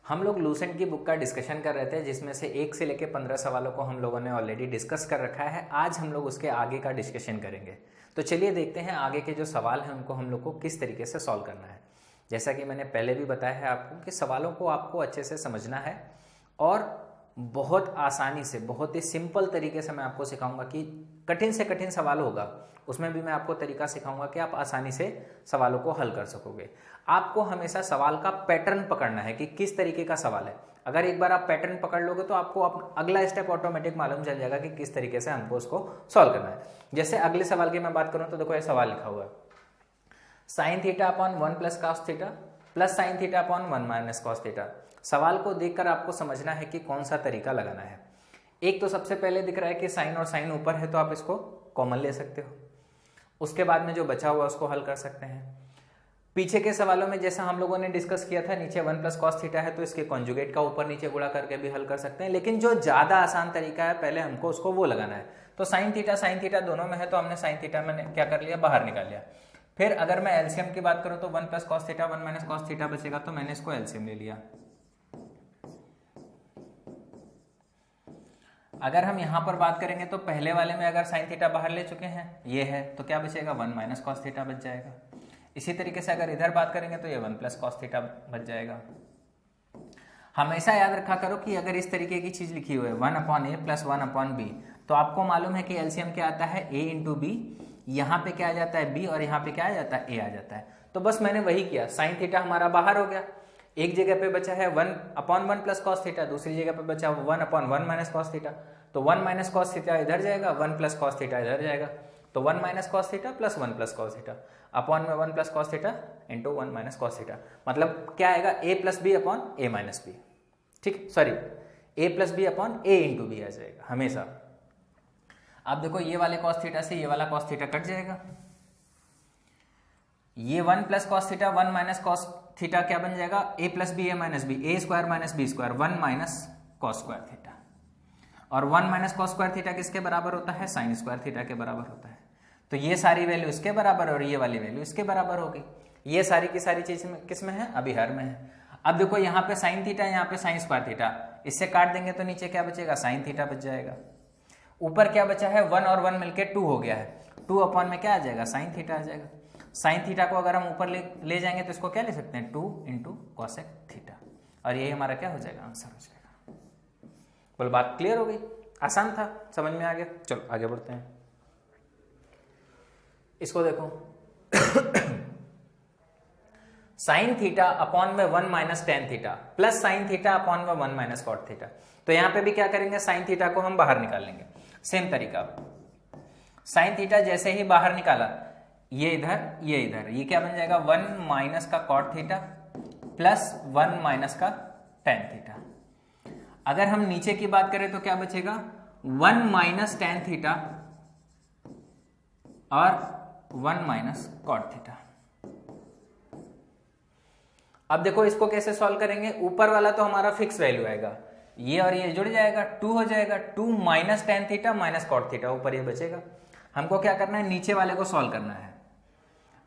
हम लोग लूसेंट की बुक का डिस्कशन कर रहे थे, जिसमें से 1 से लेकर 15 सवालों को हम लोगों ने ऑलरेडी डिस्कस कर रखा है। आज हम लोग उसके आगे का डिस्कशन करेंगे। तो चलिए देखते हैं आगे के जो सवाल हैं उनको हम लोग को किस तरीके से सॉल्व करना है। जैसा कि मैंने पहले भी बताया है आपको कि सवालों को आपको अच्छे से समझना है और बहुत आसानी से, बहुत ही सिंपल तरीके से मैं आपको सिखाऊंगा कि कठिन से कठिन सवाल होगा उसमें भी मैं आपको तरीका सिखाऊंगा कि आप आसानी से सवालों को हल कर सकोगे। आपको हमेशा सवाल का पैटर्न पकड़ना है कि किस तरीके का सवाल है। अगर एक बार आप पैटर्न पकड़ लोगे तो आपको अगला स्टेप ऑटोमेटिक मालूम चल जाएगा कि किस तरीके से हमको उसको सॉल्व करना है। जैसे अगले सवाल की मैं बात करूं तो देखो ये सवाल लिखा हुआ है, sine theta upon 1 plus cos theta plus sine theta upon 1 minus cos theta. सवाल को देखकर आपको समझना है कि कौन सा तरीका लगाना है। एक तो सबसे पहले दिख रहा है कि साइन और साइन ऊपर है तो आप इसको कॉमन ले सकते हो। उसके बाद में जो बचा हुआ उसको हल कर सकते हैं। पीछे के सवालों में जैसा हम लोगों ने डिस्कस किया था, नीचे 1 प्लस कॉस थीटा है तो इसके कॉन्जुगेट का ऊपर नीचे गुणा करके भी हल कर सकते हैं। लेकिन जो ज्यादा आसान तरीका है पहले हमको उसको वो लगाना है। तो साइन थीटा दोनों में है तो हमने साइन थीटा में क्या कर लिया, बाहर निकाल लिया। फिर अगर मैं एलसीएम की बात करूं तो 1 plus cos theta 1 minus cos theta बचेगा तो मैंने इसको एलसीएम ले लिया। अगर हम यहां पर बात करेंगे तो पहले वाले में अगर साइन थीटा बाहर ले चुके हैं ये है तो क्या बचेगा, 1 माइनस कॉस थीटा बच जाएगा। इसी तरीके से अगर इधर बात करेंगे तो ये 1 प्लस कॉस थीटा बच जाएगा। हमेशा याद रखा करो कि अगर इस तरीके की चीज लिखी हुई है 1 अपॉन ए प्लस 1 अपॉन बी तो आपको मालूम है कि एलसीएम क्या आता है, ए इंटू बी। यहाँ पे क्या आ जाता है, बी, और यहाँ पे क्या आ जाता है, ए आ जाता है। तो बस मैंने वही किया, साइन थीटा हमारा बाहर हो गया, एक जगह पे बचा है 1 अपॉन 1 प्लस कॉस थीटा, दूसरी जगह पे बचा 1 अपॉन 1 माइनस कॉस थीटा। तो 1 माइनस कॉस थीटा इधर जाएगा, 1 प्लस कॉस थीटा इधर जाएगा। तो 1 minus cos theta plus 1 plus cos theta upon में 1 plus cos theta into 1 minus cos theta. मतलब क्या आएगा, ए प्लस बी अपॉन ए माइनस बी। ठीक, सॉरी, ए प्लस बी अपॉन ए इंटू बी आ जाएगा हमेशा। अब देखो ये वाले कॉस थीटा से ये वाला कॉस थीटा कट जाएगा। ये 1 plus cos theta 1 minus cos theta क्या बन जाएगा, A plus B A minus B, A square minus B square, 1 minus cos square theta. और 1 माइनस कॉस स्क्वायर थीटा किसके बराबर होता है, साइन स्क्वायर थीटा के बराबर होता है। तो ये सारी वैल्यू इसके बराबर और ये वाली वैल्यू इसके बराबर होगी। ये सारी की सारी चीज किस में है, अभी हर में है। अब देखो यहाँ पे साइन थीटा, यहाँ पे साइन स्क्वायर थीटा, इससे काट देंगे तो नीचे क्या बचेगा, साइन थीटा बच जाएगा। ऊपर क्या बचा है, 1 और 1 मिलके 2 हो गया है। 2 अपॉन में क्या आ जाएगा, साइन थीटा आ जाएगा। साइन थीटा को अगर हम ऊपर ले जाएंगे तो इसको क्या ले सकते हैं, 2 इंटू कॉसेक थीटा, और यही हमारा क्या हो जाएगा, आंसर हो जाएगा। बोल बात क्लियर हो गई, आसान था, समझ में आ गया। चलो आगे बढ़ते हैं। इसको देखो साइन थीटा अपॉन में 1 minus tan theta plus sine theta upon में 1 माइनस कॉट थीटा। तो यहां पे भी क्या करेंगे, साइन थीटा को हम बाहर निकाल लेंगे। सेम तरीका, साइन थीटा जैसे ही बाहर निकाला, ये इधर ये इधर, ये क्या बन जाएगा, 1 माइनस का कॉट थीटा प्लस 1 माइनस का टेन थीटा। अगर हम नीचे की बात करें तो क्या बचेगा, 1 माइनस टेन थीटा और 1 माइनस कॉट थीटा। अब देखो इसको कैसे सॉल्व करेंगे, ऊपर वाला तो हमारा फिक्स वैल्यू आएगा, ये और ये जुड़ जाएगा, 2 हो जाएगा, 2 minus tan theta minus cot theta, ऊपर ये बचेगा। हमको क्या करना है, नीचे वाले को सॉल्व करना है।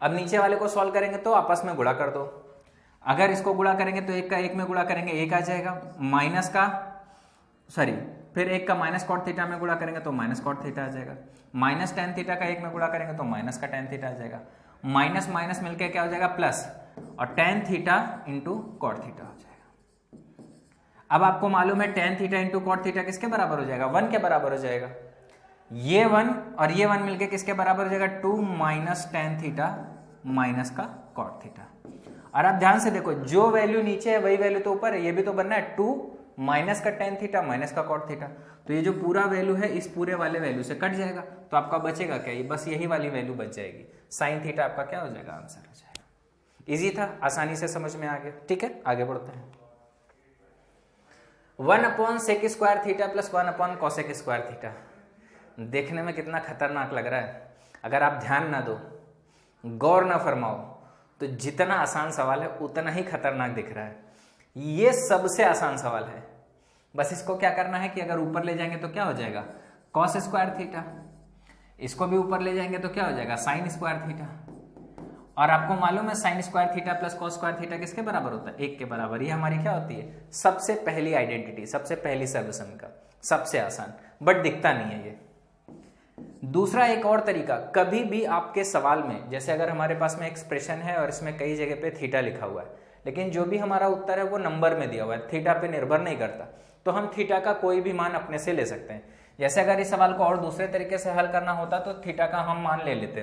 अब नीचे वाले को सॉल्व करेंगे तो आपस में गुणा कर दो। अगर इसको गुणा करेंगे तो एक का एक में गुणा करेंगे, एक आ जाएगा, माइनस का सॉरी फिर एक का माइनस कॉट थीटा में गुणा करेंगे तो माइनस कॉट थीटा आ जाएगा। माइनस टेन थीटा का एक में गुणा करेंगे तो माइनस का टेन थीटा आ जाएगा। माइनस माइनस मिलकर क्या हो जाएगा, प्लस, और tan theta into cot theta हो जाएगा। अब आपको मालूम है tan theta into cot theta किसके बराबर हो जाएगा, 1 के बराबर हो जाएगा। ये 1 और ये 1 मिलके किसके बराबर हो जाएगा, 2 माइनस टेन थीटा माइनस का कॉट थीटा। और आप ध्यान से देखो, जो वैल्यू नीचे है वही वैल्यू तो ऊपर है, ये भी तो बनना है, 2 माइनस का टेन थीटा माइनस का कॉट थीटा। तो ये जो पूरा वैल्यू है इस पूरे वाले वैल्यू से कट जाएगा, तो आपका बचेगा क्या, ये बस यही वाली वैल्यू बच जाएगी। साइन थीटा आपका क्या हो जाएगा, आंसर हो जाएगा। इजी था, आसानी से समझ में आ गया। ठीक है, आगे बढ़ते हैं। 1 upon sec square theta plus 1 upon cosec square theta. देखने में कितना खतरनाक लग रहा है, अगर आप ध्यान ना दो, गौर ना फरमाओ, तो जितना आसान सवाल है उतना ही खतरनाक दिख रहा है। ये सबसे आसान सवाल है। बस इसको क्या करना है कि अगर ऊपर ले जाएंगे तो क्या हो जाएगा, कॉस स्क्वायर थीटा। इसको भी ऊपर ले जाएंगे तो क्या हो जाएगा, साइन स्क्वायर थीटा। और आपको मालूम है sine square theta plus cos square theta किसके बराबर होता है? 1 के बराबर। ये हमारी क्या होती है? सबसे पहली आइडेंटिटी, सबसे पहली सर्वसम का, सबसे आसान, बट दिखता नहीं है ये। दूसरा एक और तरीका, कभी भी आपके सवाल में, जैसे अगर हमारे पास में एक्सप्रेशन है और इसमें कई जगह पे थीटा लिखा हुआ है, लेकिन जो भी हमारा उत्तर है वो नंबर में दिया हुआ है, थीटा पे निर्भर नहीं करता, तो हम थीटा का कोई भी मान अपने से ले सकते हैं। जैसे अगर इस सवाल को और दूसरे तरीके से हल करना होता तो थीटा का हम मान ले लेते।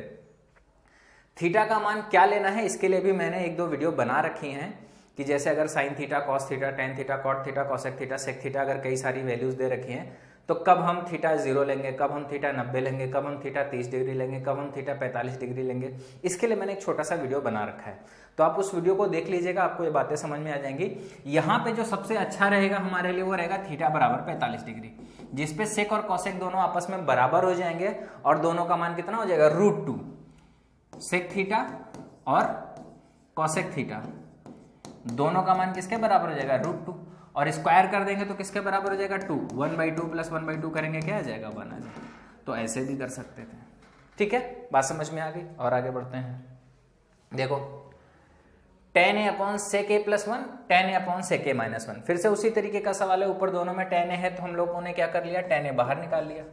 थीटा का मान क्या लेना है, इसके लिए भी मैंने 1-2 वीडियो बना रखी हैं कि जैसे अगर sine theta, cos theta, tan theta, cot theta, cosec theta, sec theta, अगर कई सारी वैल्यूज दे रखी हैं तो कब हम थीटा 0 लेंगे, कब हम थीटा 90 लेंगे, कब हम थीटा 30 डिग्री लेंगे, कब हम थीटा 45 डिग्री लेंगे, इसके लिए मैंने एक छोटा सा वीडियो बना रखा है, तो आप उस वीडियो को देख लीजिएगा, आपको ये बातें समझ में आ जाएंगी। यहाँ पे जो सबसे अच्छा रहेगा हमारे लिए वो रहेगा थीटा बराबर 45 डिग्री, जिसपे सेक और कॉसेक दोनों आपस में बराबर हो जाएंगे और दोनों का मान कितना हो जाएगा? √2। सेक थीटा और कॉसेक थीटा दोनों का मान किसके बराबर हो जाएगा? √2, और स्क्वायर कर देंगे तो किसके बराबर हो जाएगा? 2। 1/2 प्लस 1/2 करेंगे क्या आ जाएगा? 1 आ जाएगा। तो ऐसे भी कर सकते थे। ठीक है, बात समझ में आ गई। और आगे बढ़ते हैं। देखो tan a upon sec a plus 1, tan a upon sec a minus 1, फिर से उसी तरीके का सवाल है। ऊपर दोनों में tan a है तो हम लोगों ने क्या कर लिया? tan a बाहर निकाल लिया।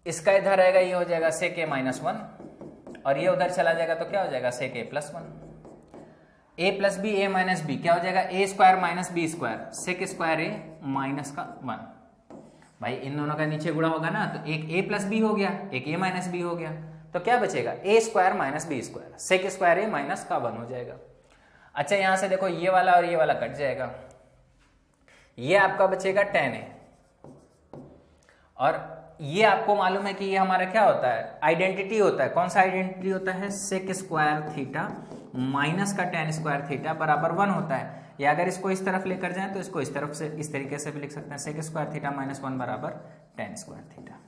इसका इधर रहेगा, ये हो जाएगा sec a माइनस 1, और ये उधर चला जाएगा तो क्या हो जाएगा? sec a plus 1। a plus B, a minus B क्या हो जाएगा? a square minus B square, sec square a minus का 1। भाई इन दोनों का नीचे गुणा होगा ना, तो एक a प्लस बी हो गया, एक a माइनस बी हो गया, तो क्या बचेगा? a square minus B square, sec square a minus का 1 हो जाएगा। अच्छा यहां से देखो ये वाला और ये वाला कट जाएगा, ये आपका बचेगा tan a, और ये आपको मालूम है कि ये हमारा क्या होता है? आइडेंटिटी होता है। कौन सा आइडेंटिटी होता है? सेक स्क्वायर थीटा माइनस का tan स्क्वायर थीटा बराबर 1 होता है। या अगर इसको इस तरफ लेकर जाएं तो इसको इस तरफ से इस तरीके से भी लिख सकते हैं, सेक स्क्वायर थीटा माइनस 1 बराबर tan स्क्वायर थीटा।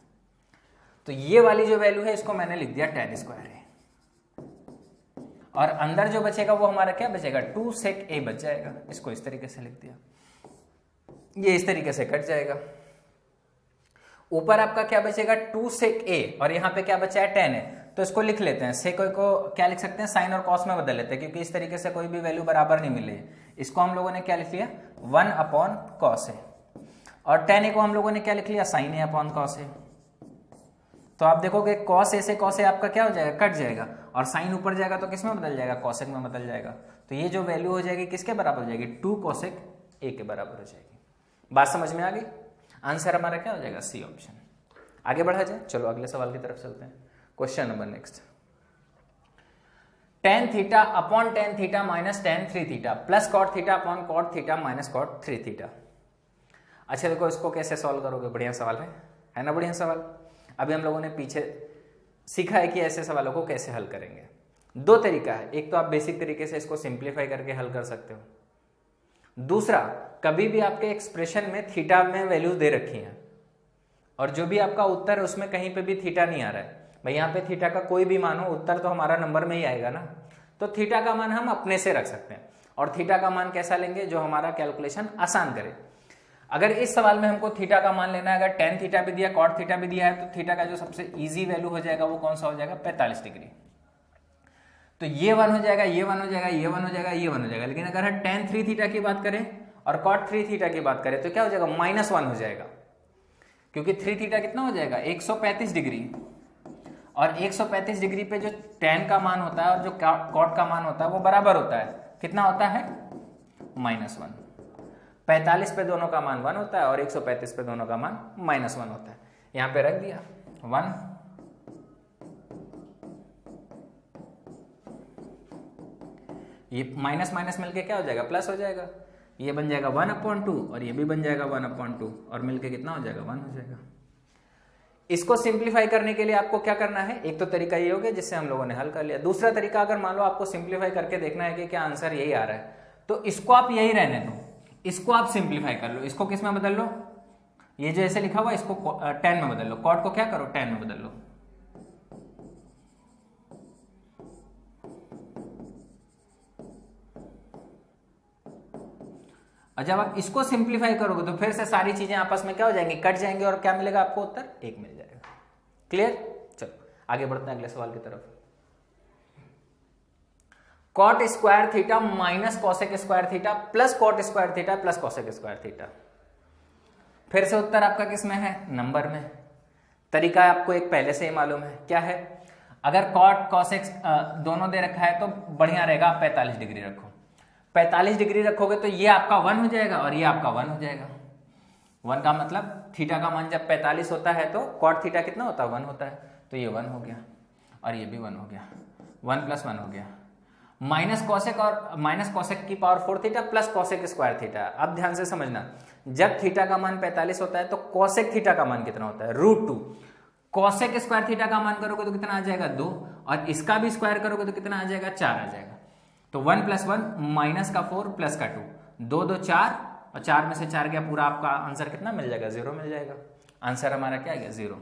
तो ये वाली जो वैल्यू है इसको मैंने लिख दिया tan स्क्वायर है, और अंदर जो बचेगा वो हमारा क्या बचेगा? 2 sec a बच जाएगा। इसको इस तरीके से लिख दिया, ये इस तरीके से कट जाएगा। ऊपर आपका क्या बचेगा? 2 sec a, और यहाँ पे क्या बचा है? tan है, तो इसको लिख लेते हैं। sec को क्या लिख सकते हैं? साइन और कॉस में बदल लेते हैं, क्योंकि इस तरीके से कोई भी वैल्यू बराबर नहीं मिले। इसको हम लोगों ने क्या लिख लिया? 1 अपॉन कॉस है, और tan a को हम लोगों ने क्या लिख लिया? साइन a अपॉन कॉस है। तो आप देखोगे कॉस ए से कॉस ए आपका क्या हो जाएगा? कट जाएगा, और साइन ऊपर जाएगा तो किस में बदल जाएगा? कॉसेक में बदल जाएगा। तो ये जो वैल्यू हो जाएगी किसके बराबर हो जाएगी? 2 cosec a के बराबर हो जाएगी। बात समझ में आ गई? आंसर हमारा क्या हो जाएगा? C option. आगे बढ़ा जाए, चलो अगले सवाल की तरफ चलते हैं। Question number next, tan theta upon tan theta minus tan 3 theta plus cot theta upon cot theta minus cot 3 theta. अच्छा देखो इसको कैसे सॉल्व करोगे? बढ़िया सवाल है ना? बढ़िया सवाल। अभी हम लोगों ने पीछे सीखा है कि ऐसे सवालों को कैसे हल करेंगे। 2 तरीका है, एक तो आप बेसिक तरीके से इसको सिंप्लीफाई करके हल कर सकते हो, दूसरा कभी भी आपके एक्सप्रेशन में थीटा में वैल्यूज दे रखी हैं और जो भी आपका उत्तर है उसमें कहीं पे भी थीटा नहीं आ रहा है, भाई यहाँ पे थीटा का कोई भी मान हो, उत्तर तो हमारा नंबर में ही आएगा ना, तो थीटा का मान हम अपने से रख सकते हैं। और थीटा का मान कैसा लेंगे? जो हमारा कैलकुलेशन आसान करे। अगर इस सवाल में हमको थीटा का मान लेना है, अगर tan थीटा भी दिया, cot थीटा भी दिया है, तो थीटा का जो सबसे इजी वैल्यू हो जाएगा वो कौन सा हो जाएगा? 45 डिग्री। तो ये 1 हो जाएगा, ये 1 हो जाएगा, ये 1 हो जाएगा, ये 1 हो जाएगा। लेकिन अगर हम tan 3 थीटा की बात करें और cot 3 थीटा की बात करें तो क्या हो जाएगा? -1 हो जाएगा, क्योंकि 3 थीटा कितना हो जाएगा? 135 डिग्री, और 135 डिग्री पे जो tan का मान होता है और जो cot का मान होता है वो बराबर होता है। कितना होता है? -1। 45 पे दोनों का मान 1 होता है और 135 पे दोनों का मान -1 होता है। यहां पे रख दिया 1, ये माइनस माइनस मिलके क्या हो जाएगा? प्लस हो जाएगा। ये बन जाएगा 1/2 और ये भी बन जाएगा 1/2 और मिलके कितना हो जाएगा? 1 हो जाएगा। इसको सिंप्लीफाई करने के लिए आपको क्या करना है? एक तो तरीका ये हो गया जिससे हम लोगों ने हल कर लिया। दूसरा तरीका, अगर मान लो आपको सिंप्लीफाई करके देखना है कि क्या आंसर यही आ रहा है, तो इसको आप यही रहने दो, इसको आप सिंप्लीफाई कर लो। इसको किस में बदल लो? ये जो ऐसे लिखा हुआ इसको tan में बदल लो। cot को क्या करो? tan में बदल लो। और जब आप इसको सिंप्लीफाई करोगे तो फिर से सारी चीजें आपस में क्या हो जाएंगी? कट जाएंगे, और क्या मिलेगा आपको? उत्तर 1 मिल जाएगा। क्लियर? चलो आगे बढ़ते हैं अगले सवाल की तरफ। Cot square theta minus cosec square theta plus cot square theta plus cosec square theta. फिर से उत्तर आपका किस में है? नंबर में। तरीका आपको एक पहले से ही मालूम है, क्या है? अगर कॉट कॉसेक दोनों दे रखा है तो बढ़िया रहेगा, आप 45 डिग्री रखो। 45 डिग्री रखोगे तो ये आपका 1 हो जाएगा और ये आपका 1 हो जाएगा। 1 का मतलब थीटा का मान जब 45 होता है तो कॉट थीटा कितना होता है? 1 होता है, तो ये 1 हो गया और ये भी 1 हो गया, 1 + 1 हो गया। माइनस कॉसेक और माइनस कॉसेक की power 4 theta plus cosec square theta. अब ध्यान से समझना, जब थीटा का मान 45 होता है तो कॉसेक थीटा का मान कितना होता है? √2। कॉसेक स्क्वायर थीटा का मान करोगे तो कितना आ जाएगा? 2, और इसका भी स्क्वायर करोगे तो कितना आ जाएगा? 4 आ जाएगा। तो 1 + 1 माइनस का 4 प्लस का 2, 2 2 4, और 4 में से 4 गया, पूरा आपका आंसर कितना मिल जाएगा? 0 मिल जाएगा। आंसर हमारा क्या आ गया? 0।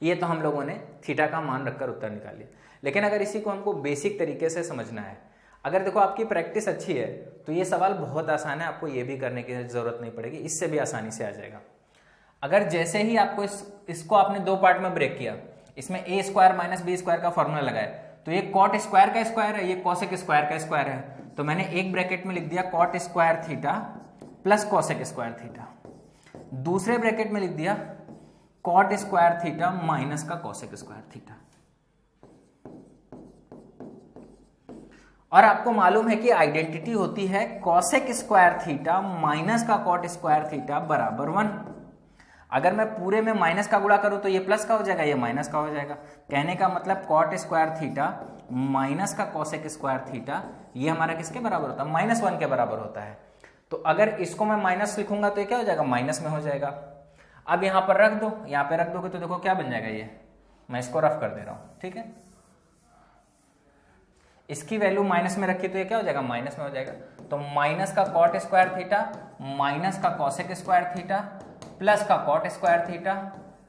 ये तो हम लोगों ने थीटा का मान रखकर उत्तर निकाल लिया। लेकिन अगर इसी को हमको बेसिक तरीके से समझना है, अगर देखो आपकी प्रैक्टिस अच्छी है तो ये सवाल बहुत आसान है, आपको ये भी करने की जरूरत नहीं पड़ेगी, इससे भी आसानी से आ जाएगा। अगर जैसे ही आपको इसको आपने 2 पार्ट में ब्रेक किया, इसमें a² - b² का फॉर्मूला लगाया, तो ये कॉट स्क्वायर का स्क्वायर है, ये कॉसेक स्क्वायर का स्क्वायर है, तो मैंने एक ब्रैकेट में लिख दिया cot square theta plus cosec square theta, दूसरे ब्रैकेट में लिख दिया कॉट स्क्वायर थीटा माइनस का कॉसेक स्क्वायर थीटा। और आपको मालूम है कि आइडेंटिटी होती है कॉसेक स्क्वायर थीटा माइनस का कॉट स्क्वायर थीटा बराबर 1। अगर मैं पूरे में माइनस का गुणा करूं तो ये प्लस का हो जाएगा, ये माइनस का हो जाएगा। कहने का मतलब कॉट स्क्वायर थीटा माइनस का कॉसेक स्क्वायर थीटा, ये हमारा किसके बराबर होता है? -1 के बराबर होता है। तो अगर इसको मैं माइनस लिखूंगा तो ये क्या हो जाएगा? माइनस में हो जाएगा। अब यहां पर रख दो, यहां पे रख दोगे तो देखो क्या बन जाएगा, ये मैं इसको रफ कर दे रहा हूं, ठीक है। इसकी वैल्यू माइनस में रखी तो ये क्या हो जाएगा? माइनस में हो जाएगा। तो माइनस का कॉट स्क्वायर थीटा माइनस का कॉसेक स्क्वायर थीटा प्लस का कॉट स्क्वायर थीटा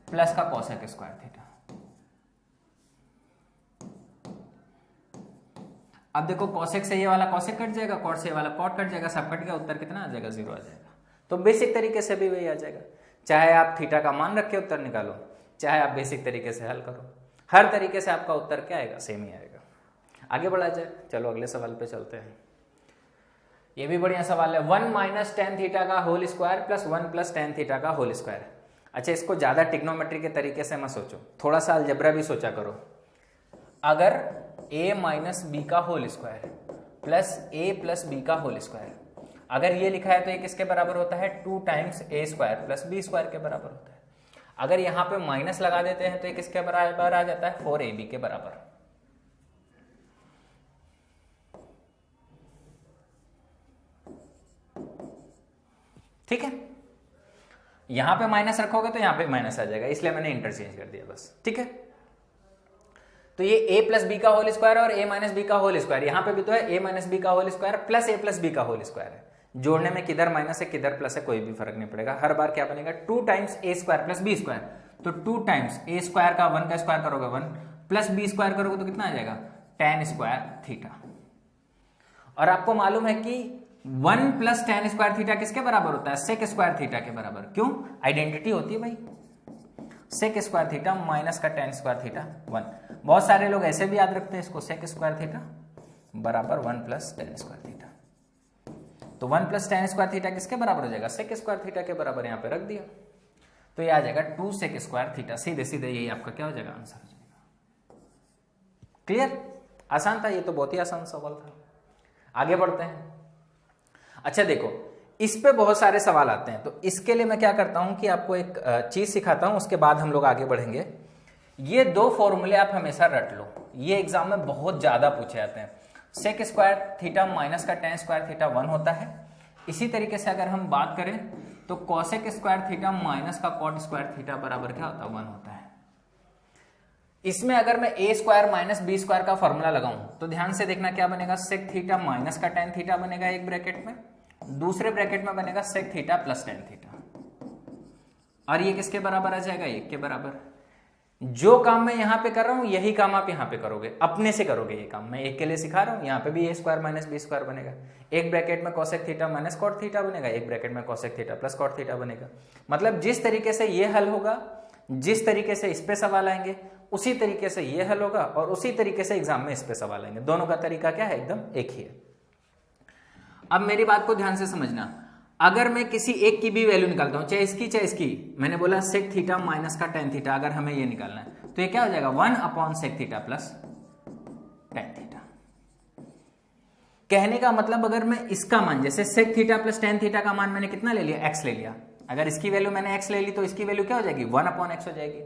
प्लस का कॉसेक स्क्वायर थीटा। अब देखो कॉसेक से ये वाला कॉसेक कट जाएगा, कॉट से ये वाला कॉट कट जाएगा, सब कट गया, उत्तर कितना आ जाएगा? 0 आ जाएगा। तो बेसिक तरीके से भी वही आ जाएगा। चाहे आप थीटा का मान रख के उत्तर निकालो, चाहे आप बेसिक तरीके से हल करो, हर तरीके से आपका उत्तर क्या आएगा? सेम ही आएगा। आगे बढ़ा जाए, चलो अगले सवाल पे चलते हैं। ये भी बढ़िया सवाल है। 1 - tan थीटा का whole square plus 1 + tan theta का होल स्क्वायर। अच्छा, इसको ज्यादा ट्रिग्नोमेट्री के तरीके से मत सोचो, थोड़ा सा अलजेब्रा भी सोचा करो। अगर a - b का whole square plus a + b का होल स्क्वायर, अगर ये लिखा है तो ये किसके बराबर होता है? 2 टाइम्स a² + b² के बराबर होता है। अगर यहां पे माइनस लगा देते हैं तो ये किसके बराबर आ जाता है? 4ab के बराबर। ठीक है, यहां पे माइनस रखोगे तो यहां पे माइनस आ जाएगा, इसलिए मैंने इंटरचेंज कर दिया बस, ठीक है। तो ये a + b का होल स्क्वायर और a - b का होल स्क्वायर, यहां पे भी तो है a - b का whole square plus a + b का होल स्क्वायर है। जोड़ने में किधर माइनस है किधर प्लस है कोई भी फर्क नहीं पड़ेगा, हर बार क्या बनेगा? 2 टाइम्स a² + b²। तो 2 टाइम्स a² का 1 का स्क्वायर करोगे 1 प्लस b² करोगे तो कितना आ जाएगा? tan square theta. और आपको मालूम है कि 1 + tan स्क्वायर थीटा किसके बराबर होता है? सेक स्क्वायर थीटा के बराबर। क्यों? आइडेंटिटी होती है भाई, सेक स्क्वायर थीटा माइनस का tan स्क्वायर थीटा 1। बहुत सारे लोग ऐसे भी याद रखते हैं इसको, सेक स्क्वायर थीटा बराबर 1 + tan स्क्वायर थीटा। तो 1 + tan स्क्वायर थीटा किसके बराबर हो जाएगा? सेक स्क्वायर थीटा के बराबर। यहां पे रख दिया तो ये आ जाएगा 2 सेक स्क्वायर थीटा। सीधे सीधे यही आपका क्या हो जाएगा? आंसर हो जाएगा। क्लियर? आसान था, ये तो बहुत ही आसान सवाल था। आगे बढ़ते हैं। अच्छा देखो, इस पे बहुत सारे सवाल आते हैं, तो इसके लिए मैं क्या करता हूं कि आपको एक चीज सिखाता हूं, उसके बाद हम लोग आगे बढ़ेंगे। ये 2 फॉर्मूले आप हमेशा रट लो, ये एग्जाम में बहुत ज्यादा पूछे जाते हैं। सेक स्क्वायर थीटा माइनस का tan स्क्वायर थीटा 1 होता है। इसी तरीके से अगर हम बात करें तो कॉसेक स्क्वायर थीटा माइनस का कॉट स्क्वायर थीटा बराबर क्या होता है? 1 होता है। इसमें अगर मैं a² - b² का फॉर्मूला लगाऊं तो ध्यान से देखना क्या बनेगा? सेक थीटा माइनस का tan थीटा बनेगा एक ब्रैकेट में, दूसरे ब्रैकेट में बनेगा sec theta plus tan theta, और ये किसके बराबर आ जाएगा? 1 के बराबर। जो काम मैं यहां पे कर रहा हूं यही काम आप यहां पे करोगे, अपने से करोगे। ये काम मैं एक के लिए सिखा रहा हूं, यहां पे भी a² - b² बनेगा। एक ब्रैकेट में cosec theta minus cot theta बनेगा, एक ब्रैकेट में cosec theta plus cot theta बनेगा। मतलब जिस तरीके से ये हल होगा, जिस तरीके से इस पे सवाल आएंगे, उसी तरीके से ये हल होगा और उसी तरीके से एग्जाम में इस पे सवाल आएंगे। दोनों का तरीका क्या है, एकदम एक ही है। अब मेरी बात को ध्यान से समझना, अगर मैं किसी एक की भी वैल्यू निकालता हूं, चाहे इसकी, मैंने बोला सेक थीटा माइनस का टेन थीटा, अगर हमें ये निकालना है तो ये क्या हो जाएगा 1/sec theta plus tan theta. कहने का मतलब अगर मैं इसका मान, जैसे sec theta plus tan theta का मान मैंने कितना ले लिया, x ले लिया, अगर इसकी वैल्यू मैंने x ले ली तो इसकी वैल्यू क्या हो जाएगी 1/x हो जाएगी।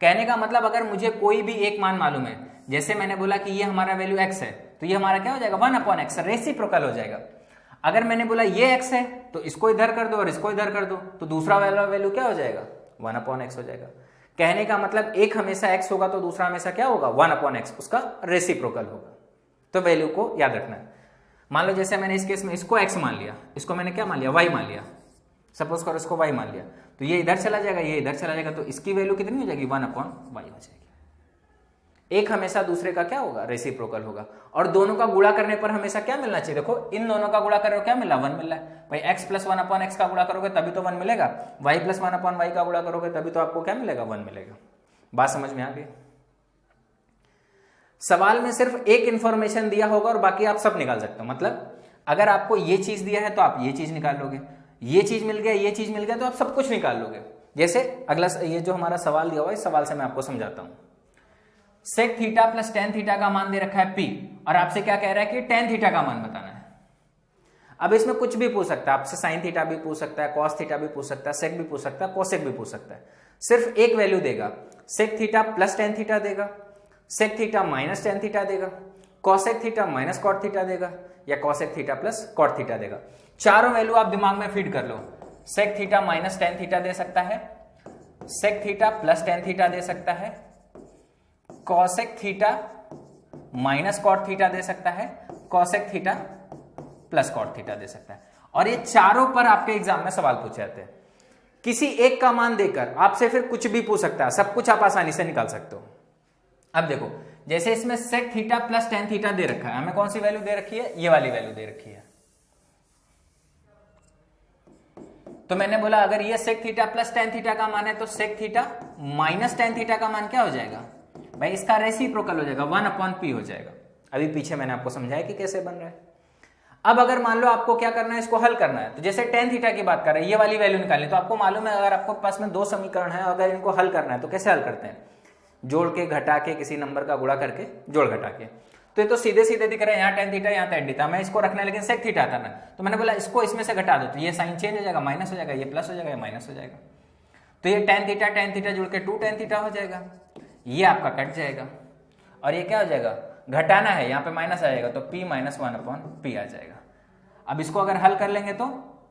कहने का मतलब अगर मुझे कोई भी एक मान मालूम है, जैसे मैंने बोला कि ये हमारा वैल्यू x है, तो ये हमारा क्या हो जाएगा 1/x, रेसिप्रोकल हो जाएगा। अगर मैंने बोला ये x है तो इसको इधर कर दो और इसको इधर कर दो, तो दूसरा वाला वैल्यू क्या हो जाएगा 1/x हो जाएगा। कहने का मतलब एक हमेशा x होगा तो दूसरा हमेशा क्या होगा 1/x, उसका रेसिप्रोकल होगा। तो वैल्यू को याद रखना है। मान लो जैसे मैंने इस केस में इसको x मान लिया, इसको मैंने क्या मान लिया y मान लिया, सपोज करो इसको y मान लिया, तो ये इधर चला जाएगा, ये इधर चला जाएगा, तो इसकी वैल्यू कितनी हो जाएगी 1/y हो जाएगी। एक हमेशा दूसरे का क्या होगा रेसिप्रोकल होगा। और दोनों का गुणा करने पर हमेशा क्या मिलना चाहिए, देखो इन दोनों का गुणा करो क्या मिला 1 मिल रहा है भाई। x प्लस 1/x का गुणा करोगे तभी तो 1 मिलेगा, y प्लस 1/y का गुणा करोगे तभी तो आपको क्या मिलेगा 1 मिलेगा। बात समझ में आ गई। सवाल में सिर्फ एक इंफॉर्मेशन दिया होगा और बाकी आप सब निकाल सकते हो। मतलब अगर आपको ये चीज दिया है तो आप ये चीज निकाल लोगे, ये चीज मिल गया, ये चीज मिल गया, तो आप सब कुछ निकाल लोगे। जैसे अगला ये जो हमारा सवाल दिया हुआ है, इस सवाल से मैं आपको समझाता हूं। Sec theta plus tan theta का मान दे रखा है p, और आपसे क्या कह रहा है कि टेन थीटा का मान बताना है। अब इसमें कुछ भी पूछ सकता है आपसे, साइन थीटा भी पूछ सकता है, कॉस थीटा भी पूछ सकता है, सेक भी पूछ सकता है, कोसेक भी पूछ सकता है। सिर्फ एक वैल्यू देगा, sec theta plus tan theta देगा, sec theta minus tan theta देगा, cosec theta minus cot theta देगा, या cosec theta plus cot theta देगा। चारों वैल्यू आप दिमाग में फीड कर लो। Sec theta minus tan theta दे सकता है, sec theta plus tan theta दे सकता है, cosec theta minus cot theta दे सकता है, cosec theta plus cot theta दे सकता है। और ये चारों पर आपके एग्जाम में सवाल पूछे जाते हैं। किसी एक का मान देकर आपसे फिर कुछ भी पूछ सकता है, सब कुछ आप आसानी से निकाल सकते हो। अब देखो जैसे इसमें sec theta plus tan theta दे रखा है, हमें कौन सी वैल्यू दे रखी है, ये वाली वैल्यू दे रखी है। तो मैंने बोला अगर ये sec theta plus tan theta का मान है तो sec theta minus tan theta का मान क्या हो जाएगा भाई, इसका रेसिप्रोकल हो जाएगा 1/p हो जाएगा। अभी पीछे मैंने आपको समझाया कि कैसे बन रहा है। अब अगर मान लो आपको क्या करना है, इसको हल करना है, तो जैसे टेन थीटा की बात कर रहे हैं, ये वाली वैल्यू निकालनी, तो आपको मालूम है अगर आपको पास में दो समीकरण है, अगर इनको हल करना है तो कैसे हल करते हैं, जोड़ के घटा के, किसी नंबर का गुणा करके, जोड़ घटा के। तो ये तो सीधे सीधे दिख रहे हैं, यहाँ टेन थीटा यहाँ टेन थीटा, मैं इसको रखना है लेकिन सेक थीटा था ना, तो मैंने बोला इसको इसमें से घटा दो, तो ये साइन चेंज हो जाएगा, माइनस हो जाएगा, ये प्लस हो जाएगा, ये माइनस हो जाएगा। तो ये टेन थीटा जुड़ के 2 tan थीटा हो जाएगा, ये आपका कट जाएगा और ये क्या हो जाएगा, घटाना है, यहाँ पे माइनस आ जाएगा, तो p माइनस 1/p आ जाएगा। अब इसको अगर हल कर लेंगे तो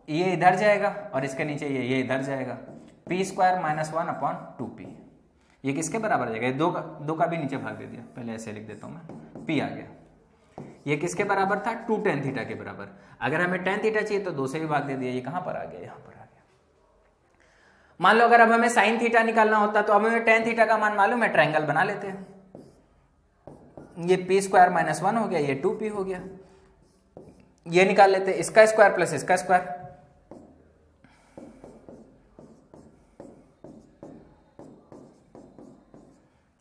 ये इधर जाएगा और इसके नीचे ये इधर जाएगा, p² माइनस 1/2p। ये किसके बराबर आ जाएगा, दो का भी नीचे भाग दे दिया, पहले ऐसे लिख देता हूं मैं, p आ गया। ये किसके बराबर था, 2 tan थीटा के बराबर। अगर हमें tan थीटा चाहिए तो 2 से भी भाग दे दिया, ये कहां पर आ गया, यहां पर आ गया। मान लो अगर अब हमें sin थीटा निकालना होता तो अब हमें tan थीटा का मान मालूम है, ट्रायंगल बना लेते हैं। ये p² माइनस 1 हो गया, ये 2p हो गया, ये निकाल लेते हैं, इसका स्क्वायर प्लस इसका स्क्वायर,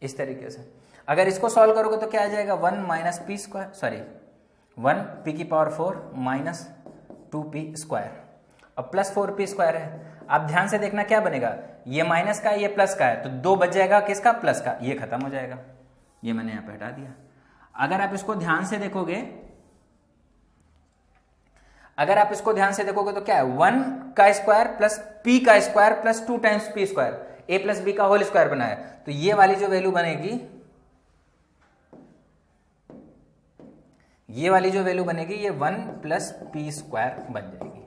इस तरीके से। अगर इसको सॉल्व करोगे तो क्या आ जाएगा, 1 minus p square, sorry 1p⁴ minus 2p square, अब प्लस 4p स्क्वायर है। आप ध्यान से देखना क्या बनेगा, ये माइनस का ये प्लस का है, तो 2 बच जाएगा किसका, प्लस का, ये खत्म हो जाएगा, ये मैंने यहां पे हटा दिया। अगर आप इसको ध्यान से देखोगे, तो क्या है, 1 का स्क्वायर प्लस p का square plus 2 times p square, a plus b का होल स्क्वायर बना है, तो ये वाली जो वैल्यू बनेगी, ये 1 प्लस p स्क्वायर बन जाएगी।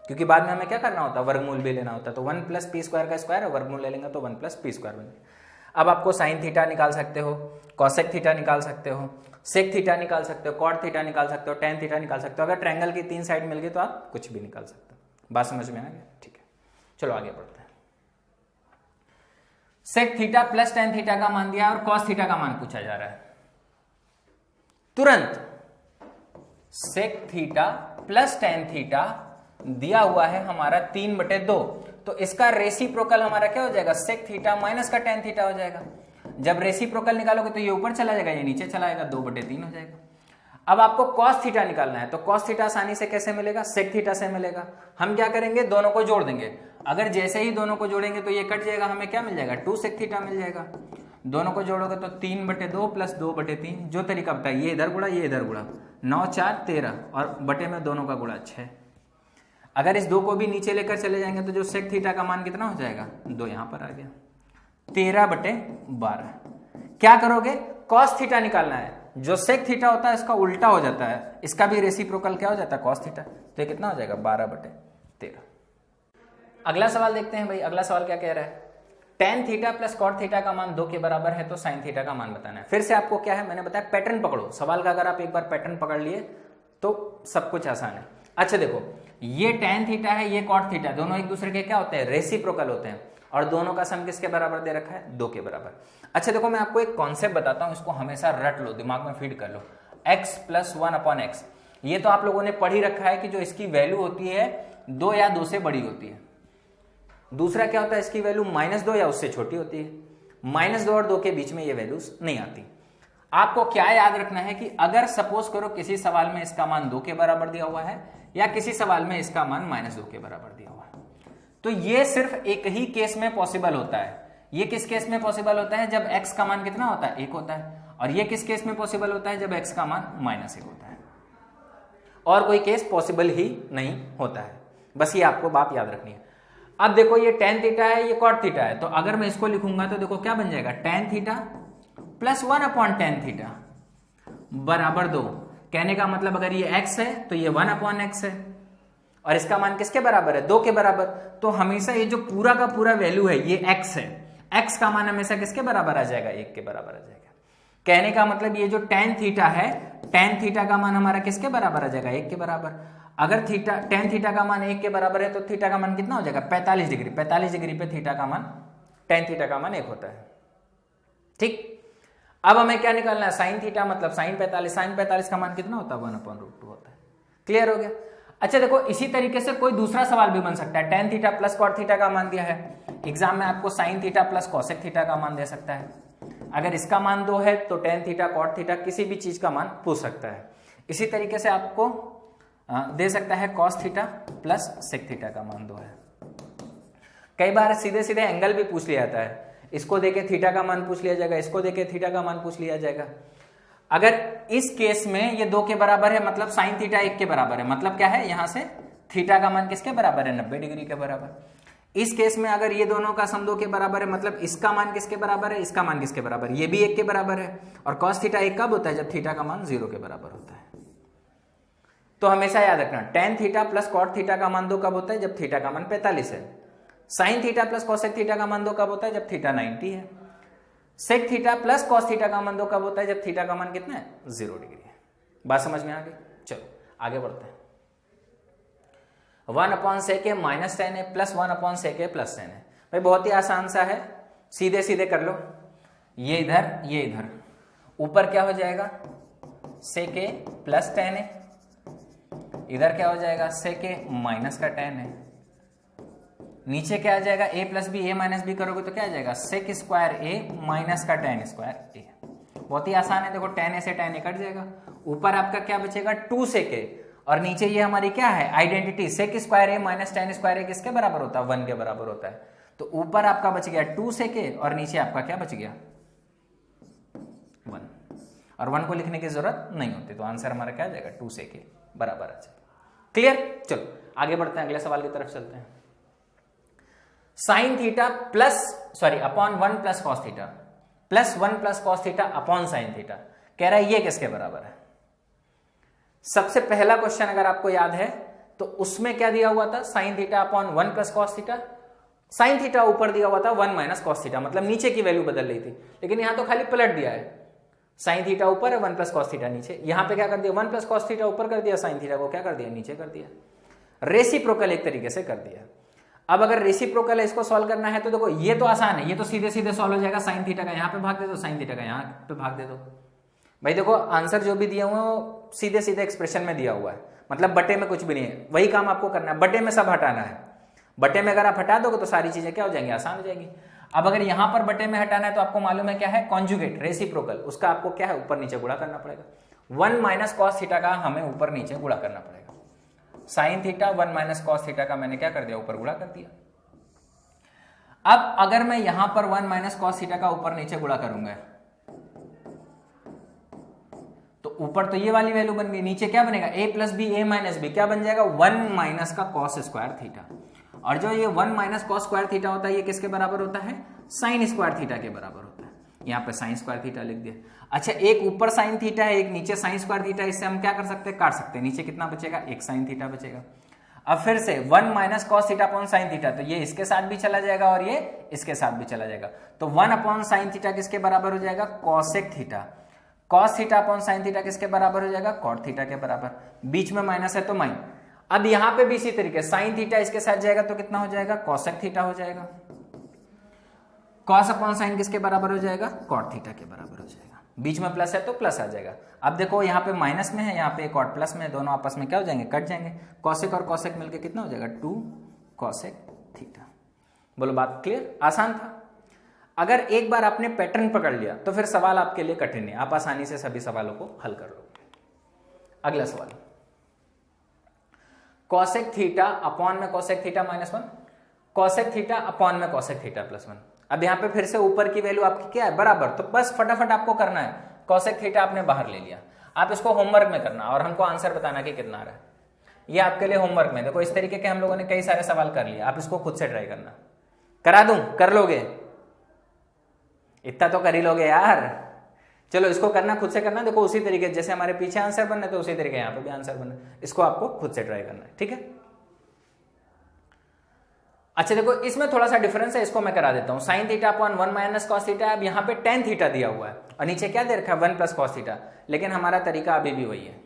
क्योंकि बाद में हमें क्या करना होता है, वर्गमूल भी लेना होता है, तो 1 प्लस p स्क्वायर का स्क्वायर है, वर्गमूल ले लेंगे तो 1 प्लस p स्क्वायर बन जाएगा। अब आपको साइन थीटा निकाल सकते हो, कॉसेक थीटा निकाल सकते हो, सेक थीटा निकाल सकते हो, कॉट थीटा निकाल सकते हो, टेन थीटा निकाल सकते हो। अगर ट्रायंगल की 3 साइड मिल गई तो आप कुछ भी निकाल सकते हो। बात समझ में आ गया, ठीक है, चलो आगे बढ़ते हैं। Sec theta plus tan theta का मान दिया और कॉस थीटा का मान पूछा जा रहा है। तुरंत sec theta plus tan theta दिया हुआ है हमारा 3/2, तो इसका रेसिप्रोकल हमारा क्या हो जाएगा, सेक थीटा माइनस का टेन थीटा हो जाएगा। जब रेसिप्रोकल निकालोगे तो ये ऊपर चला जाएगा, ये नीचे चला जाएगा, 2/3 हो जाएगा। अब आपको cos थीटा निकालना है, तो cos थीटा आसानी से कैसे मिलेगा, sec थीटा से मिलेगा। हम क्या करेंगे, दोनों को जोड़ देंगे। अगर जैसे ही दोनों को जोड़ेंगे तो ये कट जाएगा, हमें क्या मिल जाएगा, 2 sec थीटा मिल जाएगा। दोनों को जोड़ोगे तो 3/2 प्लस 2/3, जो तरीका बताया, ये इधर गुणा ये इधर गुणा, 9 4 13 और बटे में दोनों का गुणा 6। अगर इस 2 को भी नीचे लेकर चले जाएंगे तो जो sec थीटा का मान कितना हो जाएगा, 2 यहां पर आ गया, 13/12। क्या करोगे, cos थीटा निकालना है, जो sec थीटा होता है इसका उल्टा हो जाता है, इसका भी रेसिप्रोकल क्या हो जाता है, cos थीटा, तो ये कितना हो जाएगा, 12/13। अगला सवाल देखते हैं भाई। अगला सवाल क्या कह रहा है, tan theta plus cot theta का मान 2 के बराबर है तो sin थीटा का मान बताना है। फिर से आपको क्या है, मैंने बताया पैटर्न पकड़ो सवाल का, अगर आप एक बार पैटर्न पकड़ लिए तो सब कुछ आसान है। अच्छा देखो, ये tan थीटा है, ये cot थीटा, दोनों एक दूसरे के क्या होते हैं, रेसिप्रोकल होते हैं, और दोनों का सम किसके बराबर दे रखा है, 2 के बराबर। अच्छा देखो, मैं आपको एक कॉन्सेप्ट बताता हूं, इसको हमेशा रट लो, दिमाग में फीड कर लो। x प्लस 1/x, ये तो आप लोगों ने पढ़ ही रखा है कि जो इसकी वैल्यू होती है 2 या 2 से बड़ी होती है। दूसरा क्या होता है, इसकी वैल्यू -2 या उससे छोटी होती है। -2 और 2 के बीच में ये वैल्यूज नहीं आती। आपको क्या याद रखना है कि अगर सपोज करो किसी सवाल में इसका मान 2 के बराबर दिया हुआ है या किसी सवाल में इसका मान -2 के बराबर दिया हुआ है, तो ये सिर्फ एक ही केस में पॉसिबल होता है। ये किस केस में पॉसिबल होता है, जब x का मान कितना होता है, 1 होता है। और ये किस केस में पॉसिबल होता है, जब x का मान -1 होता है। और कोई केस पॉसिबल ही नहीं होता है। बस ये आपको बात याद रखनी है। अब देखो, ये tan थीटा है, ये cot थीटा है, तो अगर मैं इसको लिखूंगा तो देखो क्या बन जाएगा, tan theta plus 1/tan theta बराबर 2। कहने का मतलब अगर ये x है तो ये 1/x है, और इसका मान किसके बराबर है, 2 के बराबर। तो हमेशा ये जो पूरा का पूरा वैल्यू है ये x है, x का मान हमेशा किसके बराबर आ जाएगा, 1 के बराबर आ जाएगा। कहने का मतलब ये जो tan थीटा है, tan थीटा का मान हमारा किसके बराबर आ जाएगा, 1 के बराबर। अगर tan थीटा का मान 1 के बराबर है तो थीटा का मान कितना हो जाएगा, 45 डिग्री। 45 डिग्री पे थीटा का मान, tan थीटा का मान 1 होता है। ठीक, अब हमें क्या निकालना है, sin थीटा मतलब sin 45। sin 45 का मान कितना होता है, 1/√2 होता है। क्लियर हो गया। अच्छा देखो, इसी तरीके से कोई दूसरा सवाल भी बन सकता है। tan theta plus cot theta का मान दिया है, एग्जाम में आपको sin theta plus cosec theta का मान दे सकता है। अगर इसका मान 2 है तो tan थीटा cot थीटा किसी भी चीज का मान पूछ सकता है। इसी तरीके से आपको दे सकता है cos theta plus sec theta का मान 2 है। कई बार सीधे सीधे एंगल भी पूछ लिया जाता है, इसको देके थीटा का मान पूछ लिया जाएगा, इसको देके थीटा का मान पूछ लिया जाएगा। अगर इस केस में ये 2 के बराबर है मतलब sin थीटा 1 के बराबर है, मतलब क्या है, यहां से थीटा का मान किसके बराबर है, 90 डिग्री के बराबर। इस केस में अगर ये दोनों का सम 2 के बराबर है मतलब इसका मान किसके बराबर है, इसका मान किसके बराबर, ये भी 1 के बराबर है। और cos थीटा 1 कब होता है, जब थीटा का मान 0 के बराबर होता है। तो हमेशा याद रखना, tan theta plus cot theta का मान 2 कब होता है, जब थीटा का मान 45 है। sin theta plus cosec theta का मान 2 कब होता है, जब थीटा 90 है। sec theta plus cos theta का मान 2 कब होता है, जब थीटा का मान कितना है, 0 डिग्री है। बात समझ में आ गई। चलो आगे बढ़ते हैं। 1/sec माइनस tan है प्लस 1/sec प्लस tan है। भाई बहुत ही आसान सा है, सीधे सीधे कर लो। ये इधर ये इधर, ऊपर क्या हो जाएगा, sec प्लस tan है, इधर क्या हो जाएगा, sec माइनस का tan है। नीचे क्या आ जाएगा, a plus B, a minus b करोगे तो क्या आ जाएगा, sec स्क्वायर a माइनस का tan स्क्वायर a। बहुत ही आसान है, देखो tan a से tan a कट जाएगा। ऊपर आपका क्या बचेगा, 2 sec a, और नीचे ये हमारी क्या है, identity, sec square a minus tan square a किसके बराबर होता है, 1 के बराबर होता है। तो ऊपर आपका बच गया 2 sec a और नीचे आपका क्या बच गया, 1। और 1 को लिखने की जरूरत नहीं होती, तो आंसर हमारा क्या आ जाएगा, 2 sec a बराबर आ जाएगा। क्लियर। चलो आगे बढ़ते हैं, अगले सवाल की तरफ चलते हैं। sin theta plus upon 1 plus cos theta plus 1 plus cos theta upon sin theta, कह रहा है ये किसके बराबर है। सबसे पहला क्वेश्चन अगर आपको याद है तो उसमें क्या दिया हुआ था, sin theta upon 1 plus cos theta. sin theta ऊपर दिया हुआ था 1 माइनस cos थीटा, मतलब नीचे की वैल्यू बदल रही थी, लेकिन यहां तो खाली पलट दिया है। sin थीटा ऊपर है, 1 प्लस cos थीटा नीचे। यहां पे क्या कर दिया, 1 प्लस cos थीटा ऊपर कर दिया, sin थीटा को क्या कर दिया, नीचे कर दिया। रेसिप्रोकल एक तरीके से कर दिया। अब अगर रेसिप्रोकल है, इसको सॉल्व करना है तो देखो ये तो आसान है, ये तो सीधे सीधे सॉल्व हो जाएगा। sin थीटा का यहाँ पे भाग दे दो, sin थीटा का यहाँ पे भाग दे दो। भाई देखो आंसर जो भी दिया हुआ है वो सीधे सीधे एक्सप्रेशन में दिया हुआ है, मतलब बटे में कुछ भी नहीं है। वही काम आपको करना है, बटे में सब हटाना है। बटे में अगर आप हटा दोगे तो सारी चीजें क्या हो जाएंगी, आसान हो जाएंगी। अब अगर यहां पर बटे में हटाना है तो आपको मालूम है क्या है, कॉन्जुगेट, रेसिप्रोकल, उसका आपको क्या है, ऊपर नीचे गुणा करना पड़ेगा। 1 माइनस कॉस थीटा का हमें ऊपर नीचे गुणा करना पड़ेगा। Sine theta 1 minus cos theta का मैंने क्या कर दिया, ऊपर गुणा कर दिया। अब अगर मैं यहां पर 1 माइनस कॉस थीटा का ऊपर नीचे गुणा करूंगा तो ऊपर तो ये वाली वैल्यू बन गई, नीचे क्या बनेगा, a plus B A minus B, क्या बन जाएगा 1 माइनस का कॉस स्क्वायर थीटा। और जो ये 1 माइनस कॉस स्क्वायर थीटा होता है ये किसके बराबर होता है, साइन स्क्वायर थीटा के बराबर होता है। यहाँ पे साइन स्क्वायर थीटा लिख दिया। अच्छा, एक ऊपर साइन थीटा है, एक नीचे साइन स्क्वायर थीटा, इससे हम क्या कर सकते हैं, काट सकते हैं। नीचे कितना बचेगा, एक साइन थीटा बचेगा। अब फिर से 1 minus cos theta upon sine theta, तो ये इसके साथ भी चला जाएगा और ये इसके साथ भी चला जाएगा। तो 1 अपॉन साइन थीटा किसके बराबर हो जाएगा, cosec theta. Cos theta upon sine theta किसके बराबर हो जाएगा, कॉट थीटा के बराबर। बीच में माइनस है तो माइन। अब यहां पे भी इसी तरीके साइन थीटा इसके साथ जाएगा तो कितना हो जाएगा, कॉसेक थीटा हो जाएगा। कॉस अपॉन साइन किसके बराबर हो जाएगा, कॉट थीटा के बराबर हो जाएगा। बीच में प्लस है तो प्लस आ जाएगा। अब देखो यहाँ पे माइनस में है, यहाँ पे कॉट प्लस में है, दोनों आपस में क्या हो जाएंगे, कट जाएंगे। कॉसेक और कॉसेक मिलके कितना हो जाएगा, 2 कॉसेक थीटा। बोलो बात क्लियर, आसान था। अगर एक बार आपने पैटर्न पकड़ लिया तो फिर सवाल आपके लिए कठिन नहीं, आप आसानी से सभी सवालों को हल कर लोगे। अगला सवाल, कॉसेक थीटा अपॉन में cosec theta minus 1, cosec theta upon में कॉसेक थीटा प्लस 1। अब यहां पे फिर से ऊपर की वैल्यू आपकी क्या है, बराबर, तो बस फटाफट आपको करना है। कॉसेक थीटा आपने बाहर ले लिया, आप इसको होमवर्क में करना और हमको आंसर बताना कि कितना आ रहा है। ये आपके लिए होमवर्क में, देखो इस तरीके के हम लोगों ने कई सारे सवाल कर लिए, आप इसको खुद से ट्राई करना। करा दूं, कर लोगे, इतना तो कर ही लोगे यार। चलो इसको करना, खुद से करना। देखो उसी तरीके जैसे हमारे पीछे आंसर बनना तो उसी तरीके यहाँ पे भी आंसर बनना, इसको आपको खुद से ट्राई करना है, ठीक है। अच्छा देखो इसमें थोड़ा सा डिफरेंस है, इसको मैं करा देता हूं। Sine theta upon 1 minus cos theta, अब यहाँ पे tan थीटा दिया हुआ है और नीचे क्या दे रखा है, 1 प्लस कॉस थीटा। लेकिन हमारा तरीका अभी भी वही है,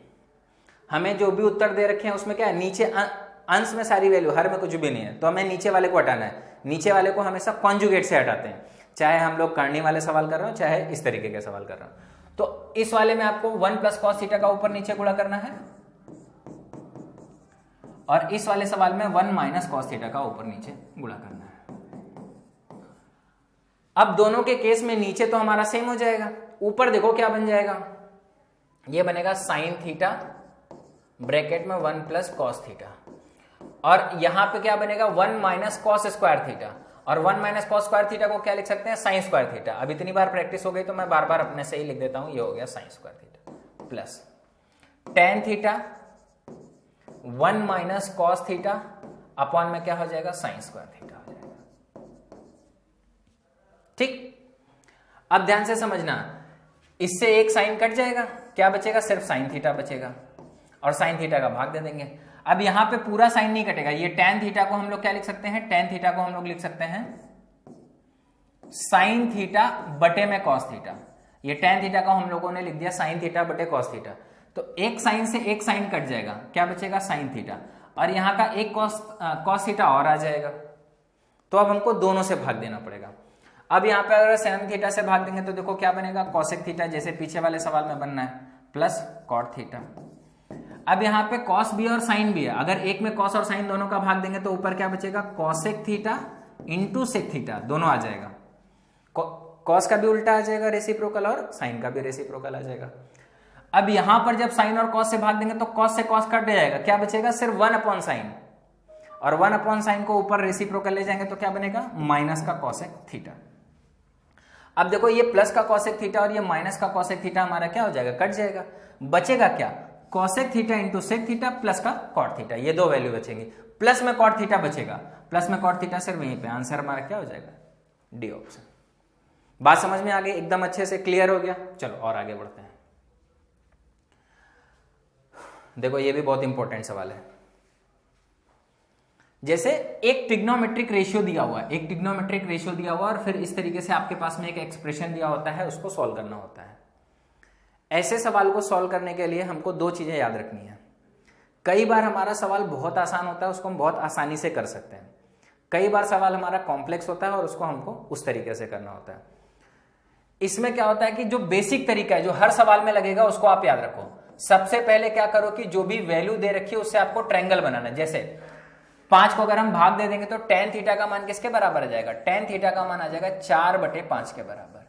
हमें जो भी उत्तर दे रखे हैं उसमें क्या है, नीचे अंश में सारी वैल्यू, हर में कुछ भी नहीं है, तो हमें नीचे वाले को हटाना है। नीचे वाले को हमेशा कॉन्जुगेट से हटाते हैं, चाहे हम लोग करने वाले सवाल कर रहे हो चाहे इस तरीके के सवाल कर रहे हो। तो इस वाले में आपको 1 प्लस कॉस थीटा का ऊपर नीचे गुणा करना है और इस वाले सवाल में 1 माइनस कॉस थीटा का ऊपर नीचे गुणा करना है। अब दोनों के केस में नीचे तो हमारा सेम हो जाएगा, ऊपर देखो क्या बन जाएगा, ये बनेगा साइन थीटा ब्रैकेट में 1 प्लस कॉस थीटा और यहां पे क्या बनेगा 1 माइनस कॉस स्क्वायर थीटा और 1 माइनस कॉस स्क्वायर थीटा को क्या लिख सकते हैं, साइन स्क्वायर थीटा। अब इतनी बार प्रैक्टिस हो गई तो मैं बार बार अपने से ही लिख देता हूं, ये हो गया sign square theta plus tan theta 1 minus cos theta upon में क्या हो जाएगा, साइन स्क्वायर थीटा हो जाएगा। ठीक, अब ध्यान से समझना, इससे एक साइन कट जाएगा, क्या बचेगा, सिर्फ साइन थीटा बचेगा और साइन थीटा का भाग दे देंगे। अब यहां पे पूरा साइन नहीं कटेगा, ये tan थीटा को हम लोग क्या लिख सकते हैं, tan थीटा को हम लोग लिख सकते हैं साइन थीटा बटे में कॉस थीटा। ये tan थीटा को हम लोगों ने लिख दिया साइन थीटा बटे कॉस थीटा, तो एक साइन से एक साइन कट जाएगा, क्या बचेगा, साइन थीटा और यहां का एक कॉस थीटा और आ जाएगा। तो अब हमको दोनों से भाग देना पड़ेगा। अब यहां पे अगर साइन थीटा से भाग देंगे तो देखो क्या बनेगा, कॉसेक थीटा, जैसे पीछे वाले सवाल में बनना है, प्लस कॉट थीटा। अब यहाँ पे कॉस भी और साइन भी है, अगर एक में कॉस और साइन दोनों का भाग देंगे तो ऊपर क्या बचेगा, cosec theta into sec theta, दोनों आ जाएगा। कॉस का भी उल्टा आ जाएगा रेसिप्रोकल और साइन का भी रेसिप्रोकल आ जाएगा। अब यहां पर जब साइन और कॉस से भाग देंगे तो कॉस से कॉस कट जाएगा, क्या बचेगा, सिर्फ 1 अपॉन साइन और 1 अपॉन साइन को ऊपर रेसिप्रोकल ले जाएंगे तो क्या बनेगा, माइनस का कॉसेक थीटा। अब देखो ये प्लस का कॉसेक थीटा और ये माइनस का कॉसेक थीटा हमारा क्या हो जाएगा, कट जाएगा। बचेगा क्या, cosec theta into sec theta plus का कॉट थीटा, ये दो वैल्यू बचेंगी। प्लस में कॉट थीटा बचेगा, प्लस में कॉट थीटा सिर्फ वहीं पे, आंसर हमारा क्या हो जाएगा, डी ऑप्शन। बात समझ में आ गई, एकदम अच्छे से क्लियर हो गया। चलो और आगे बढ़ते हैं। देखो ये भी बहुत इंपॉर्टेंट सवाल है। जैसे एक ट्रिग्नोमेट्रिक रेशियो दिया हुआ है, एक ट्रिग्नोमेट्रिक रेशियो दिया हुआ है और फिर इस तरीके से आपके पास में एक एक्सप्रेशन दिया होता है, उसको सॉल्व करना होता है। ऐसे सवाल को सॉल्व करने के लिए हमको दो चीजें याद रखनी है। कई बार हमारा सवाल बहुत आसान होता है, उसको हम बहुत आसानी से कर सकते हैं। कई बार सवाल हमारा कॉम्प्लेक्स होता है और उसको हमको उस तरीके से करना होता है। इसमें क्या होता है कि जो बेसिक तरीका है, जो हर सवाल में लगेगा, उसको आप याद रखो। सबसे पहले क्या करो कि जो भी वैल्यू दे रखी है उससे आपको ट्रायंगल बनाना है। जैसे 5 को अगर हम भाग दे देंगे तो टेन थीटा का मान किसके बराबर आ जाएगा? टेन थीटा का मान आ जाएगा 4/5 के बराबर।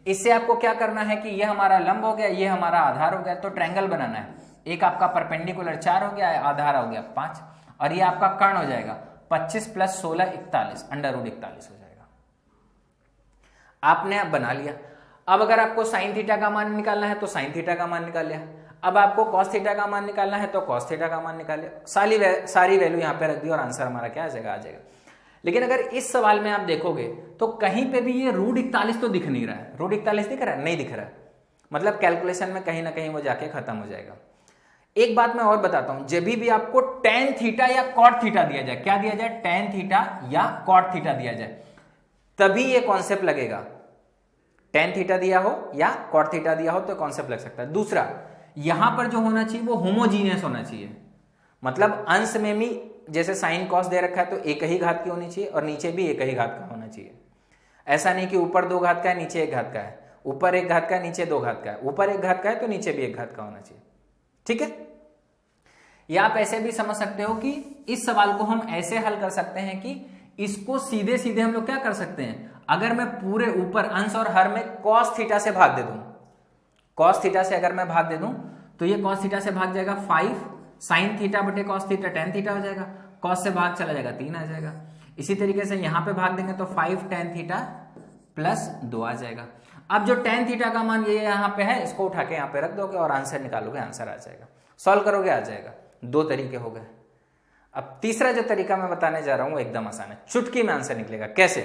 इससे आपको क्या करना है कि ये हमारा लंब हो गया, ये हमारा आधार हो गया, तो ट्रायंगल बनाना है। एक आपका परपेंडिकुलर 4 हो गया, आधार हो गया 5, और ये आपका कर्ण हो जाएगा 25 + 16 41, √41 हो जाएगा। आपने अब बना लिया। अब अगर आपको साइन थीटा का मान निकालना है तो साइन थीटा का मान निकाल लिया। अब आपको कॉस थीटा का मान निकालना है तो कॉस थीटा का मान निकाल लिया। सारी वैल्यू यहाँ पे रख दी और आंसर हमारा क्या आ जाएगा? लेकिन अगर इस सवाल में आप देखोगे तो कहीं पे भी ये √41 तो दिख नहीं रहा है। √41 दिख रहा है? नहीं दिख रहा है। मतलब कैलकुलेशन में कहीं ना कहीं वो जाके खत्म हो जाएगा। एक बात मैं और बताता हूं, जब भी आपको टेन थीटा या कॉट थीटा दिया जाए, क्या दिया जाए? टेन थीटा या कॉट थीटा दिया जाए, तभी ये कॉन्सेप्ट लगेगा। टेन थीटा दिया हो या कॉट थीटा दिया हो तो कॉन्सेप्ट लग सकता है। दूसरा, यहां पर जो होना चाहिए वो होमोजीनियस होना चाहिए। मतलब अंश में भी जैसे साइन कॉस दे रखा है तो एक ही घात की होनी चाहिए और नीचे भी एक ही घात का होना चाहिए। ऐसा नहीं कि ऊपर 2 घात का है नीचे 1 घात का है, ऊपर 1 घात का है नीचे 2 घात का है, ऊपर 1 घात का है तो नीचे भी 1 घात का होना चाहिए। ठीक है? या आप ऐसे भी समझ सकते हो कि इस सवाल को हम ऐसे हल कर सकते हैं कि इसको सीधे सीधे हम लोग क्या कर सकते हैं, अगर मैं पूरे ऊपर अंश और हर में cos थीटा से भाग दे दूं, cos थीटा से अगर मैं भाग दे दूं तो ये cos थीटा से भाग जाएगा 5 sin थीटा बटे cos थीटा tan थीटा हो जाएगा, cos से भाग चला जाएगा 3 आ जाएगा। इसी तरीके से यहां पे भाग देंगे तो 5 tan थीटा प्लस 2 आ जाएगा। अब जो tan थीटा का मान ये यहां पे है, इसको उठा के यहां पे रख दोगे और आंसर निकालोगे, आंसर आ जाएगा। सॉल्व करोगे आ जाएगा। 2 तरीके हो गए। अब तीसरा जो तरीका मैं बताने जा रहा हूं वो एकदम आसान है, चुटकी में आंसर निकलेगा। कैसे?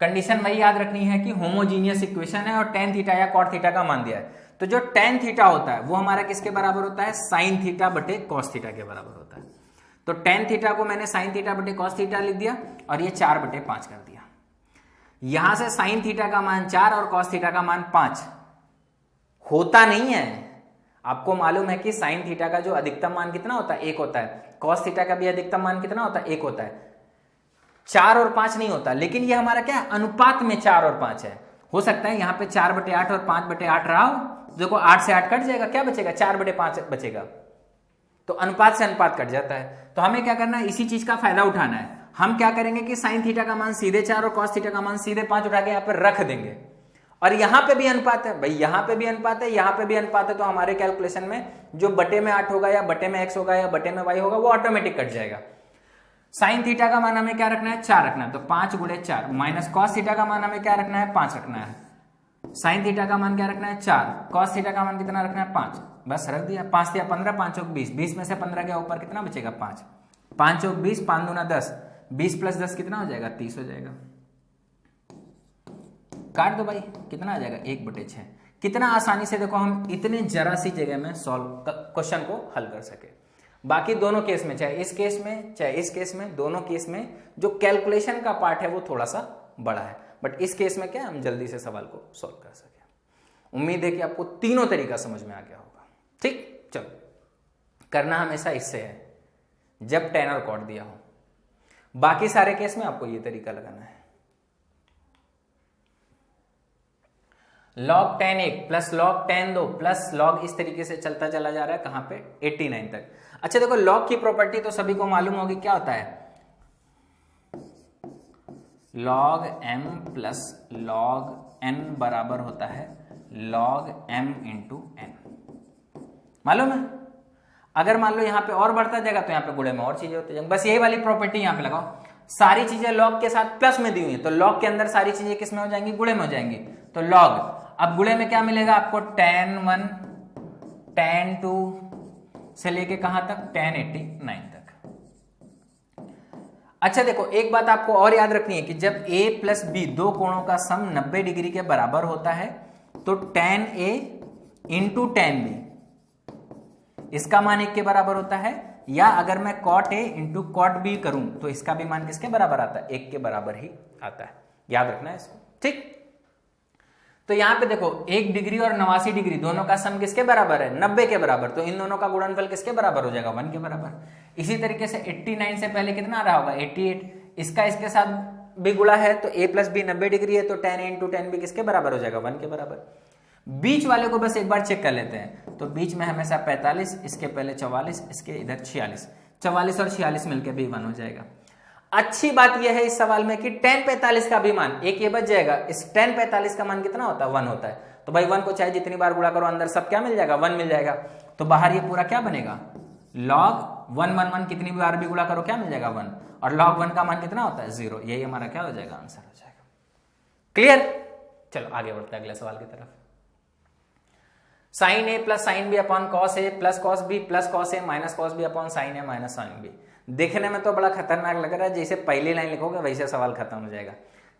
कंडीशन वही याद रखनी है कि होमोजीनियस इक्वेशन है और tan थीटा या cot थीटा का मान दिया है, तो जो tan थीटा होता है वो हमारा किसके बराबर होता है? sin थीटा बटे cos थीटा के बराबर होता है। तो tan थीटा को मैंने sin थीटा बटे cos थीटा लिख दिया और ये 4/5 कर दिया। यहां से sin थीटा का मान 4 और cos थीटा का मान 5 होता नहीं है। आपको मालूम है कि sin थीटा का जो अधिकतम मान कितना होता है? 1 होता है। cos थीटा का भी अधिकतम मान कितना होता है? 1 होता है। 4 और 5 नहीं होता। लेकिन ये हमारा क्या अनुपात में 4 और 5 है। हो सकता है यहाँ पे 4/8 और 5/8 रहा हो, देखो 8 से 8 कट जाएगा, क्या बचेगा? 4/5 बचेगा। तो अनुपात से अनुपात कट जाता है। तो हमें क्या करना है? इसी चीज का फायदा उठाना है। हम क्या करेंगे कि sin थीटा का मान सीधे 4 और cos थीटा का मान सीधे 5 उठा के यहाँ पे रख देंगे। और यहां पे भी अनुपात है भाई, यहां पे भी अनुपात है, यहां पे भी अनुपात है, तो हमारे कैलकुलेशन में जो बटे में 8 होगा या बटे में x होगा या बटे में y होगा वो ऑटोमेटिक कट जाएगा। साइन थीटा का मान हमें क्या रखना है? 4 रखना है, तो 5 × 4 माइनस cos थीटा का मान हमें क्या रखना है? 5 रखना है। साइन थीटा का मान क्या रखना है? 4। cos थीटा का मान कितना रखना है? 5। बस रख दिया। 5 या 15, 5 और 20, 20 में से 15 के ऊपर कितना बचेगा? 5। 5 और 20, 5 दूना 10, 20 + 10 कितना हो जाएगा? 30 हो जाएगा। काट दो भाई, कितना आ जाएगा? 1/6। कितना आसानी से देखो हम इतने जरा सी जगह में सॉल्व क्वेश्चन को हल कर सके। बाकी दोनों केस में, चाहे इस केस में चाहे इस केस में, दोनों केस में जो कैलकुलेशन का पार्ट है वो थोड़ा सा बड़ा है, बट इस केस में क्या हम जल्दी से सवाल को सॉल्व कर सके। उम्मीद है कि आपको तीनों तरीका समझ में आ गया होगा। ठीक, चलो करना हमेशा इससे है जब tan और cot दिया हो। बाकी सारे केस में आपको ये तरीका लगाना है। log tan 1 plus log tan 2 plus log, इस तरीके से चलता चला जा रहा है कहां पे? 89 तक। अच्छा देखो, log की प्रॉपर्टी तो सभी को मालूम होगी, क्या होता है? log m plus log n बराबर होता है log m × n। मालूम है? अगर मान लो यहां पे और बढ़ता जाएगा तो यहां पे गुणे में और चीजें होती जाएंगी। बस यही वाली प्रॉपर्टी यहां पे लगाओ। सारी चीजें log के साथ प्लस में दी हुई है, तो log के अंदर सारी चीजें किस में हो जाएंगी? गुणे में हो जाएंगी। तो log, अब गुणे में क्या मिलेगा आपको? tan 1 tan 2 से लेके कहां तक? tan 89 तक। अच्छा देखो, एक बात आपको और याद रखनी है कि जब a + b दो कोणों का सम 90 डिग्री के बराबर होता है तो tan a × tan b इसका मान 1 के बराबर होता है, या अगर मैं cot a × cot b करूं तो इसका भी मान किसके बराबर आता है? 1 के बराबर ही आता है। याद रखना है इसको। ठीक, तो यहां पे देखो 1 डिग्री और 89 डिग्री दोनों का सम किसके बराबर है? 90 के बराबर। तो इन दोनों का गुणनफल किसके बराबर हो जाएगा? 1 के बराबर। इसी तरीके से 89 से पहले कितना आ रहा होगा? 88। इसका इसके साथ भी गुणा है तो a + b 90 डिग्री है, तो tan a × tan b किसके बराबर हो जाएगा? 1 के बराबर। बीच वाले को बस एक बार चेक कर लेते हैं। तो बीच में हमेशा 45, इसके पहले 44, इसके इधर 46। 44 और 46 मिलकर भी 1 हो जाएगा। अच्छी बात यह है इस सवाल में कि tan 45 का भी मान एक ये बच जाएगा। इस tan 45 का मान कितना होता है? 1 होता है। तो भाई 1 को चाहे जितनी बार गुणा करो अंदर सब क्या मिल जाएगा? 1 मिल जाएगा। तो बाहर ये पूरा क्या बनेगा? log 1 1 1 कितनी बार भी गुणा करो क्या मिल जाएगा? 1। और log 1 का मान कितना होता है? 0। यही हमारा क्या हो जाएगा? आंसर हो जाएगा। क्लियर? चलो आगे बढ़ते हैं अगले सवाल की तरफ। Sine A plus sine B upon cos A plus cos B plus cos A minus cos B upon sine A minus sine B. देखने में तो बड़ा खतरनाक लग रहा है, जैसे पहली लाइन लिखोगे वैसे सवाल खत्म हो जाएगा।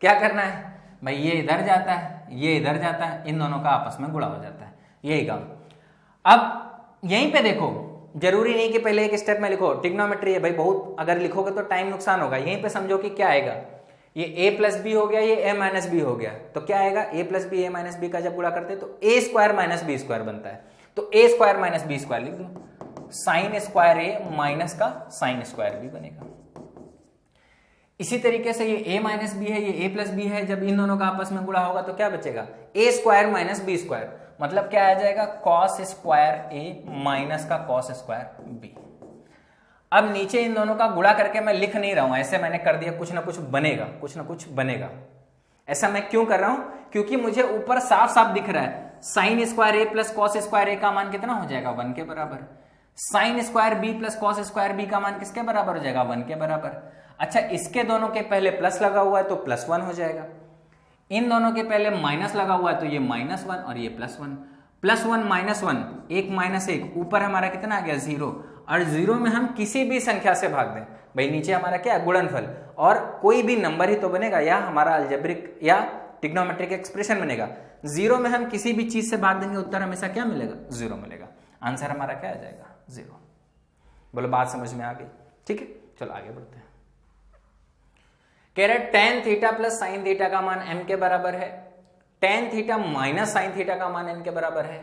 क्या करना है भाई? ये इधर जाता है, ये इधर जाता है, इन दोनों का आपस में गुणा हो जाता है, यही काम। अब यहीं पे देखो, जरूरी नहीं कि पहले एक स्टेप में लिखो, ट्रिग्नोमेट्री है भाई, बहुत अगर लिखोगे तो टाइम नुकसान होगा। यहीं पे समझो कि क्या आएगा, ये a प्लस बी हो गया, ये a माइनस बी हो गया, तो क्या आएगा? a plus B a minus b का जब गुणा करते हैं तो a square minus B square बनता है। तो a square minus B square लिख दो, साइन स्क्वायर a माइनस का साइन स्क्वायर बी बनेगा। इसी तरीके से ये a माइनस बी है, ये a प्लस बी है, जब इन दोनों का आपस में गुणा होगा तो क्या बचेगा? a square minus B square, मतलब क्या आ जाएगा? कॉस स्क्वायर a माइनस का कॉस स्क्वायर b। अब नीचे इन दोनों का गुणा करके मैं लिख नहीं रहा हूं, ऐसे मैंने कर दिया, कुछ ना कुछ बनेगा, कुछ ना कुछ बनेगा। ऐसा मैं क्यों कर रहा हूं? क्योंकि मुझे ऊपर साफ साफ दिख रहा है sine square a plus cos square a का मान कितना हो जाएगा? 1 के बराबर। Sine square b plus cos square b का मान किसके बराबर हो जाएगा? 1 के बराबर। अच्छा, इसके दोनों के पहले प्लस लगा हुआ है तो प्लस 1 हो जाएगा, इन दोनों के पहले माइनस लगा हुआ है तो ये माइनस 1 और ये प्लस 1। प्लस 1 माइनस 1, 1 माइनस 1, ऊपर हमारा कितना आ गया? 0। और 0 में हम किसी भी संख्या से भाग दें, भाई नीचे हमारा क्या है? गुणनफल, और कोई भी नंबर ही तो बनेगा, या हमारा अलजेब्रिक या ट्रिग्नोमेट्रिक एक्सप्रेशन बनेगा। 0 में हम किसी भी चीज से भाग देंगे, उत्तर हमेशा क्या मिलेगा? 0 मिलेगा। आंसर हमारा क्या आ जाएगा? 0। बोलो बात समझ में आ गई? ठीक है, चलो आगे बढ़ते हैं। कह रहे tan theta plus sign theta का मान m के बराबर है, tan theta minus sign theta का मान n के बराबर है,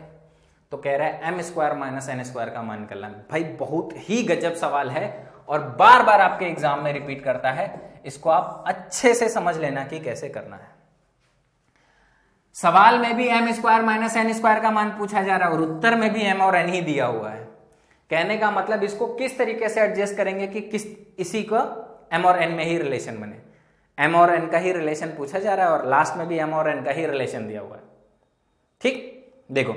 तो कह रहा है m square minus n square का मान निकालना। भाई बहुत ही गजब सवाल है और बार बार आपके एग्जाम में रिपीट करता है, इसको आप अच्छे से समझ लेना कि कैसे करना है। सवाल में भी m square minus n square का मान पूछा जा रहा है और उत्तर में भी m और n ही दिया हुआ है। कहने का मतलब इसको किस तरीके से एडजस्ट करेंगे कि किस इसी का m और n में ही रिलेशन बने। m और n का ही रिलेशन पूछा जा रहा है और लास्ट में भी m और n का ही रिलेशन दिया हुआ है। ठीक, देखो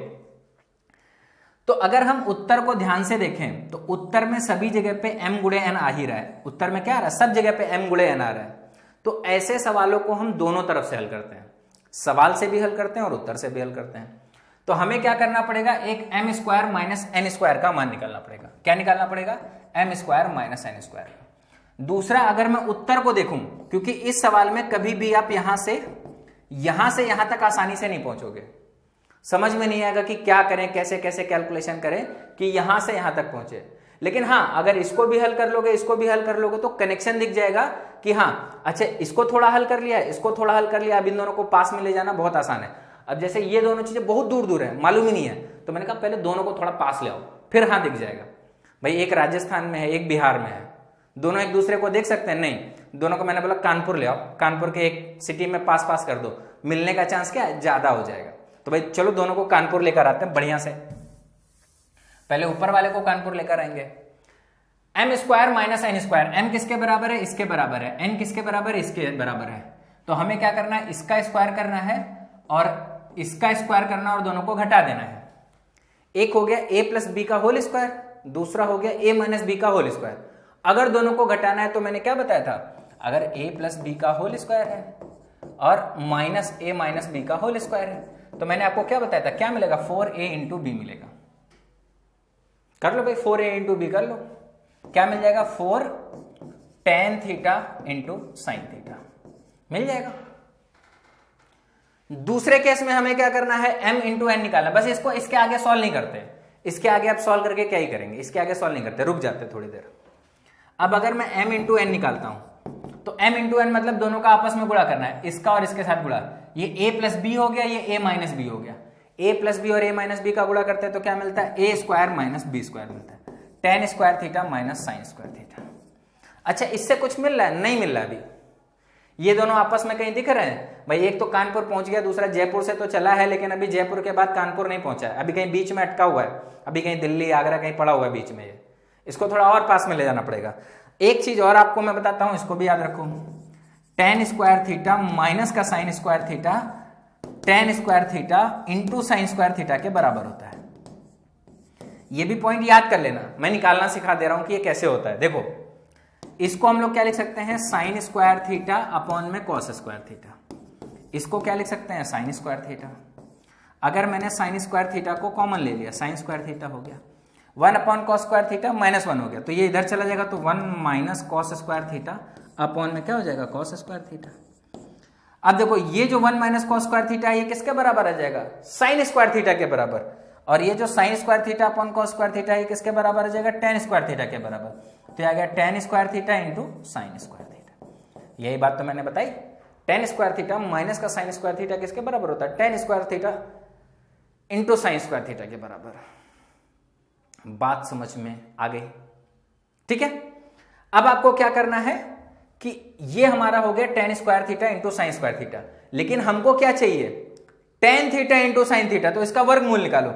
तो अगर हम उत्तर को ध्यान से देखें तो उत्तर में सभी जगह पे m गुणे n आ ही रहा है। उत्तर में क्या आ रहा है? सब जगह पे m गुणे n आ रहा है। तो ऐसे सवालों को हम दोनों तरफ से हल करते हैं, सवाल से भी हल करते हैं और उत्तर से भी हल करते हैं। तो हमें क्या करना पड़ेगा? एक m square minus n square का मान निकालना पड़ेगा। क्या निकालना पड़ेगा? m square minus n square. दूसरा, अगर मैं उत्तर को देखूं, क्योंकि इस सवाल में कभी भी आप यहां से यहां तक आसानी से नहीं पहुंचोगे, समझ में नहीं आएगा कि क्या करें, कैसे कैसे कैलकुलेशन करें कि यहां से यहां तक पहुंचे। लेकिन हाँ, अगर इसको भी हल कर लोगे, इसको भी हल कर लोगे तो कनेक्शन दिख जाएगा कि हाँ अच्छा इसको थोड़ा हल कर लिया, इसको थोड़ा हल कर लिया, अब इन दोनों को पास में ले जाना बहुत आसान है। अब जैसे ये दोनों चीजें बहुत दूर दूर है, मालूम ही नहीं है, तो मैंने कहा पहले दोनों को थोड़ा पास ले आओ, फिर हाँ दिख जाएगा। भाई एक राजस्थान में है, एक बिहार में है, दोनों एक दूसरे को देख सकते हैं? नहीं, दोनों को मैंने बोला कानपुर ले आओ, कानपुर के एक सिटी में पास पास कर दो, मिलने का चांस क्या है? ज्यादा हो जाएगा। तो भाई चलो दोनों को कानपुर लेकर आते हैं बढ़िया से। पहले ऊपर वाले को कानपुर लेकर आएंगे। m square minus n square, m किसके बराबर है? इसके बराबर है। n किसके बराबर है? इसके बराबर है। तो हमें क्या करना है? इसका स्क्वायर करना है और इसका स्क्वायर करना है और दोनों को घटा देना है। एक हो गया a प्लस बी का होल स्क्वायर, दूसरा हो गया a माइनस बी का होल स्क्वायर। अगर दोनों को घटाना है तो मैंने क्या बताया था? अगर a प्लस बी का होल स्क्वायर है और माइनस a माइनस बी का होल स्क्वायर है, तो मैंने आपको क्या बताया था? क्या मिलेगा? 4a इंटू बी मिलेगा। कर लो भाई, 4a इंटू बी कर लो, क्या मिल जाएगा? 4 tan theta into sine theta मिल जाएगा। दूसरे केस में हमें क्या करना है? m इंटू n निकालना। बस इसको इसके आगे सॉल्व नहीं करते, इसके आगे आप सॉल्व करके क्या ही करेंगे, इसके आगे सॉल्व नहीं करते, रुक जाते थोड़ी देर। अब अगर मैं m इंटू n निकालता हूं तो m इंटू n मतलब दोनों का आपस में गुणा करना है, इसका और इसके साथ गुणा। ये a प्लस बी हो गया, ये a माइनस बी हो गया। a प्लस बी और a माइनस बी का गुणा करते हैं तो क्या मिलता है? a square minus B square मिलता है, tan square theta minus sine square theta. अच्छा, इससे कुछ मिल रहा है? नहीं मिल रहा। अभी ये दोनों आपस में कहीं दिख रहे हैं? भाई एक तो कानपुर पहुंच गया, दूसरा जयपुर से तो चला है, लेकिन अभी जयपुर के बाद कानपुर नहीं पहुंचा है, अभी कहीं बीच में अटका हुआ है, अभी कहीं दिल्ली आगरा कहीं पड़ा हुआ है बीच में। इसको थोड़ा और पास में ले जाना पड़ेगा। एक चीज और आपको मैं बताता हूं, इसको भी याद रखो, टेन स्क्वायर थीटा माइनस का sine square theta tan square theta into sign square theta के बराबर होता है। ये भी पॉइंट याद कर लेना, मैं निकालना सिखा दे रहा हूं कि ये कैसे होता है। देखो इसको हम लोग क्या लिख सकते हैं, साइन स्क्वायर थीटा अपॉन में कॉस स्क्वायर थीटा। इसको क्या लिख सकते हैं, साइन स्क्वायर थीटा। अगर मैंने साइन स्क्वायर थीटा को कॉमन ले लिया, साइन स्क्वायर थीटा हो गया, 1 upon cos square theta minus 1 हो गया, तो ये इधर चला जाएगा, तो 1 minus cos square theta upon में क्या हो जाएगा, कॉस स्क्वायर थीटा। अब देखो ये जो 1 माइनस कॉस स्क्वायर थीटा है ये किसके बराबर आ जाएगा, साइन स्क्वायर थीटा के बराबर। और ये जो sign square theta upon cos square theta ये किसके बराबर आ जाएगा, टेन स्क्वायर थीटा के बराबर। तो आ गया ten square theta into sign square theta. यही बात तो मैंने बताई, टेन स्क्वायर थीटा माइनस का साइन स्क्वायर थीटा किसके बराबर होता है, ten square theta into sign square theta के बराबर। बात समझ में आ गई, ठीक है। अब आपको क्या करना है कि ये हमारा हो गया ten square theta into sign square theta, लेकिन हमको क्या चाहिए, ten theta into sine theta, तो इसका वर्गमूल निकालो।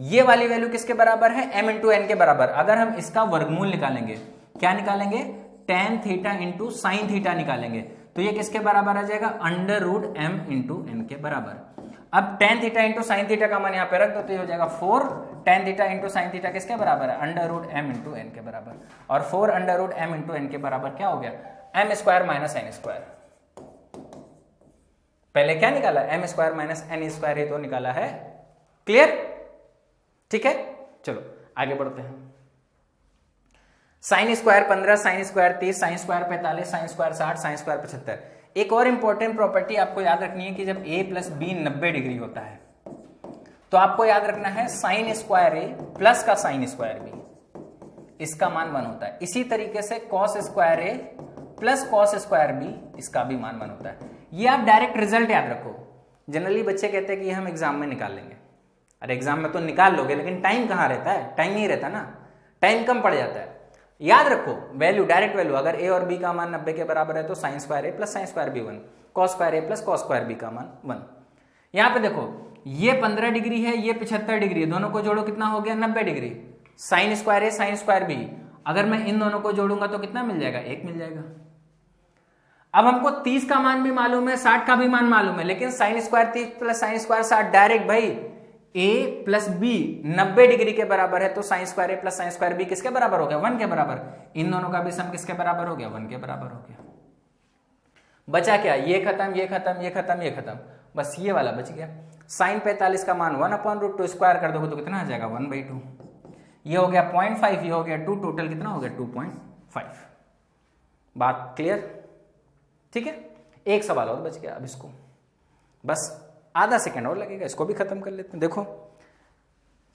ये वाली वैल्यू किसके बराबर है, m इंटू एन के बराबर। अगर हम इसका वर्गमूल निकालेंगे, क्या निकालेंगे, tan theta into sine theta निकालेंगे, तो ये किसके बराबर आ जाएगा, under root m into n के बराबर। अब tan theta into sine theta का मान यहाँ पे रख दो, तो ये हो जाएगा 4 tan theta into sine theta किसके बराबर है, under root m into n के बराबर। और 4 under root m into n के बराबर क्या हो गया, m square minus n square. पहले क्या निकाला, m square minus n square ही तो निकाला है। क्लियर, ठीक है। चलो आगे बढ़ते हैं। Sine square 15, sine square 30, sine square 45, sine square 60, sine square 75। एक और इंपॉर्टेंट प्रॉपर्टी आपको याद रखनी है कि जब a प्लस बी 90 डिग्री होता है तो आपको याद रखना है साइन स्क्वायर a प्लस का साइन स्क्वायर b, इसका मान 1 होता है। इसी तरीके से cos square a plus cos square b, इसका भी मान 1 होता है। ये आप डायरेक्ट रिजल्ट याद रखो। जनरली बच्चे कहते हैं कि हम एग्जाम में निकाल लेंगे। अरे एग्जाम में तो निकाल लोगे, लेकिन टाइम कहाँ रहता है, टाइम नहीं रहता ना, टाइम कम पड़ जाता है। याद रखो वैल्यू, डायरेक्ट वैल्यू, अगर a और b का मान 90 के बराबर है तो sign square a plus sine square b 1, cos square a plus cos square b का मान 1। यहाँ पे देखो ये 15 डिग्री है, ये 75 डिग्री है, दोनों को जोड़ो कितना हो गया, 90 degree. Sign square a sine square b, अगर मैं इन दोनों को जोड़ूंगा तो कितना मिल जाएगा, 1 मिल जाएगा। अब हमको 30 का मान भी मालूम है, 60 का भी मान मालूम है, लेकिन sine square 30 plus sine square 60, direct भाई a प्लस बी 90 डिग्री के बराबर है, तो sign square a plus sine square b किसके बराबर हो गया, 1 के बराबर। इन दोनों का भी सम किसके बराबर हो गया, 1 के बराबर हो गया। बचा क्या, ये खत्म, ये खत्म, ये खत्म, ये खत्म, बस ये वाला बच गया। साइन 45 का मान 1 अपॉन रूट 2 स्क्वायर कर दोगे तो कितना आ जाएगा, 1/2। ये हो गया 0.5, ये हो गया 2, टोटल कितना हो गया, 2.5। बात क्लियर, ठीक है। एक सवाल और बच गया, अब इसको बस आधा सेकंड और लगेगा, इसको भी खत्म कर लेते हैं। देखो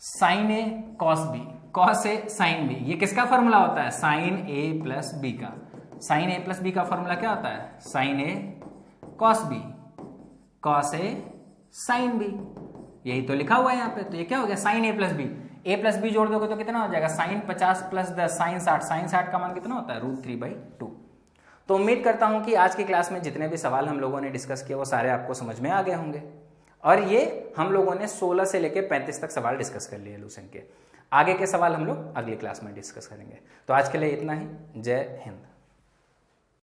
sign A cos B, cos A sine B, ये किसका फॉर्मूला होता है, साइन ए प्लस बी का। साइन ए प्लस बी का फॉर्मूला क्या होता है, sign A cos B, cos A sine B, यही तो लिखा हुआ है यहाँ पे। तो ये क्या हो गया, sign A plus B, A plus B जोड़ दोगे तो कितना हो जाएगा, साइन 50 प्लस 10 साइन 60, साइन 60 का मान कितना होता है, √3/2। तो उम्मीद करता हूं कि आज की क्लास में जितने भी सवाल हम लोगों ने डिस्कस किए वो सारे आपको समझ में आ गए होंगे। और ये हम लोगों ने 16 से लेकर 35 तक सवाल डिस्कस कर लिए लूसेंट के। आगे के सवाल हम लोग अगली क्लास में डिस्कस करेंगे। तो आज के लिए इतना ही। जय हिंद।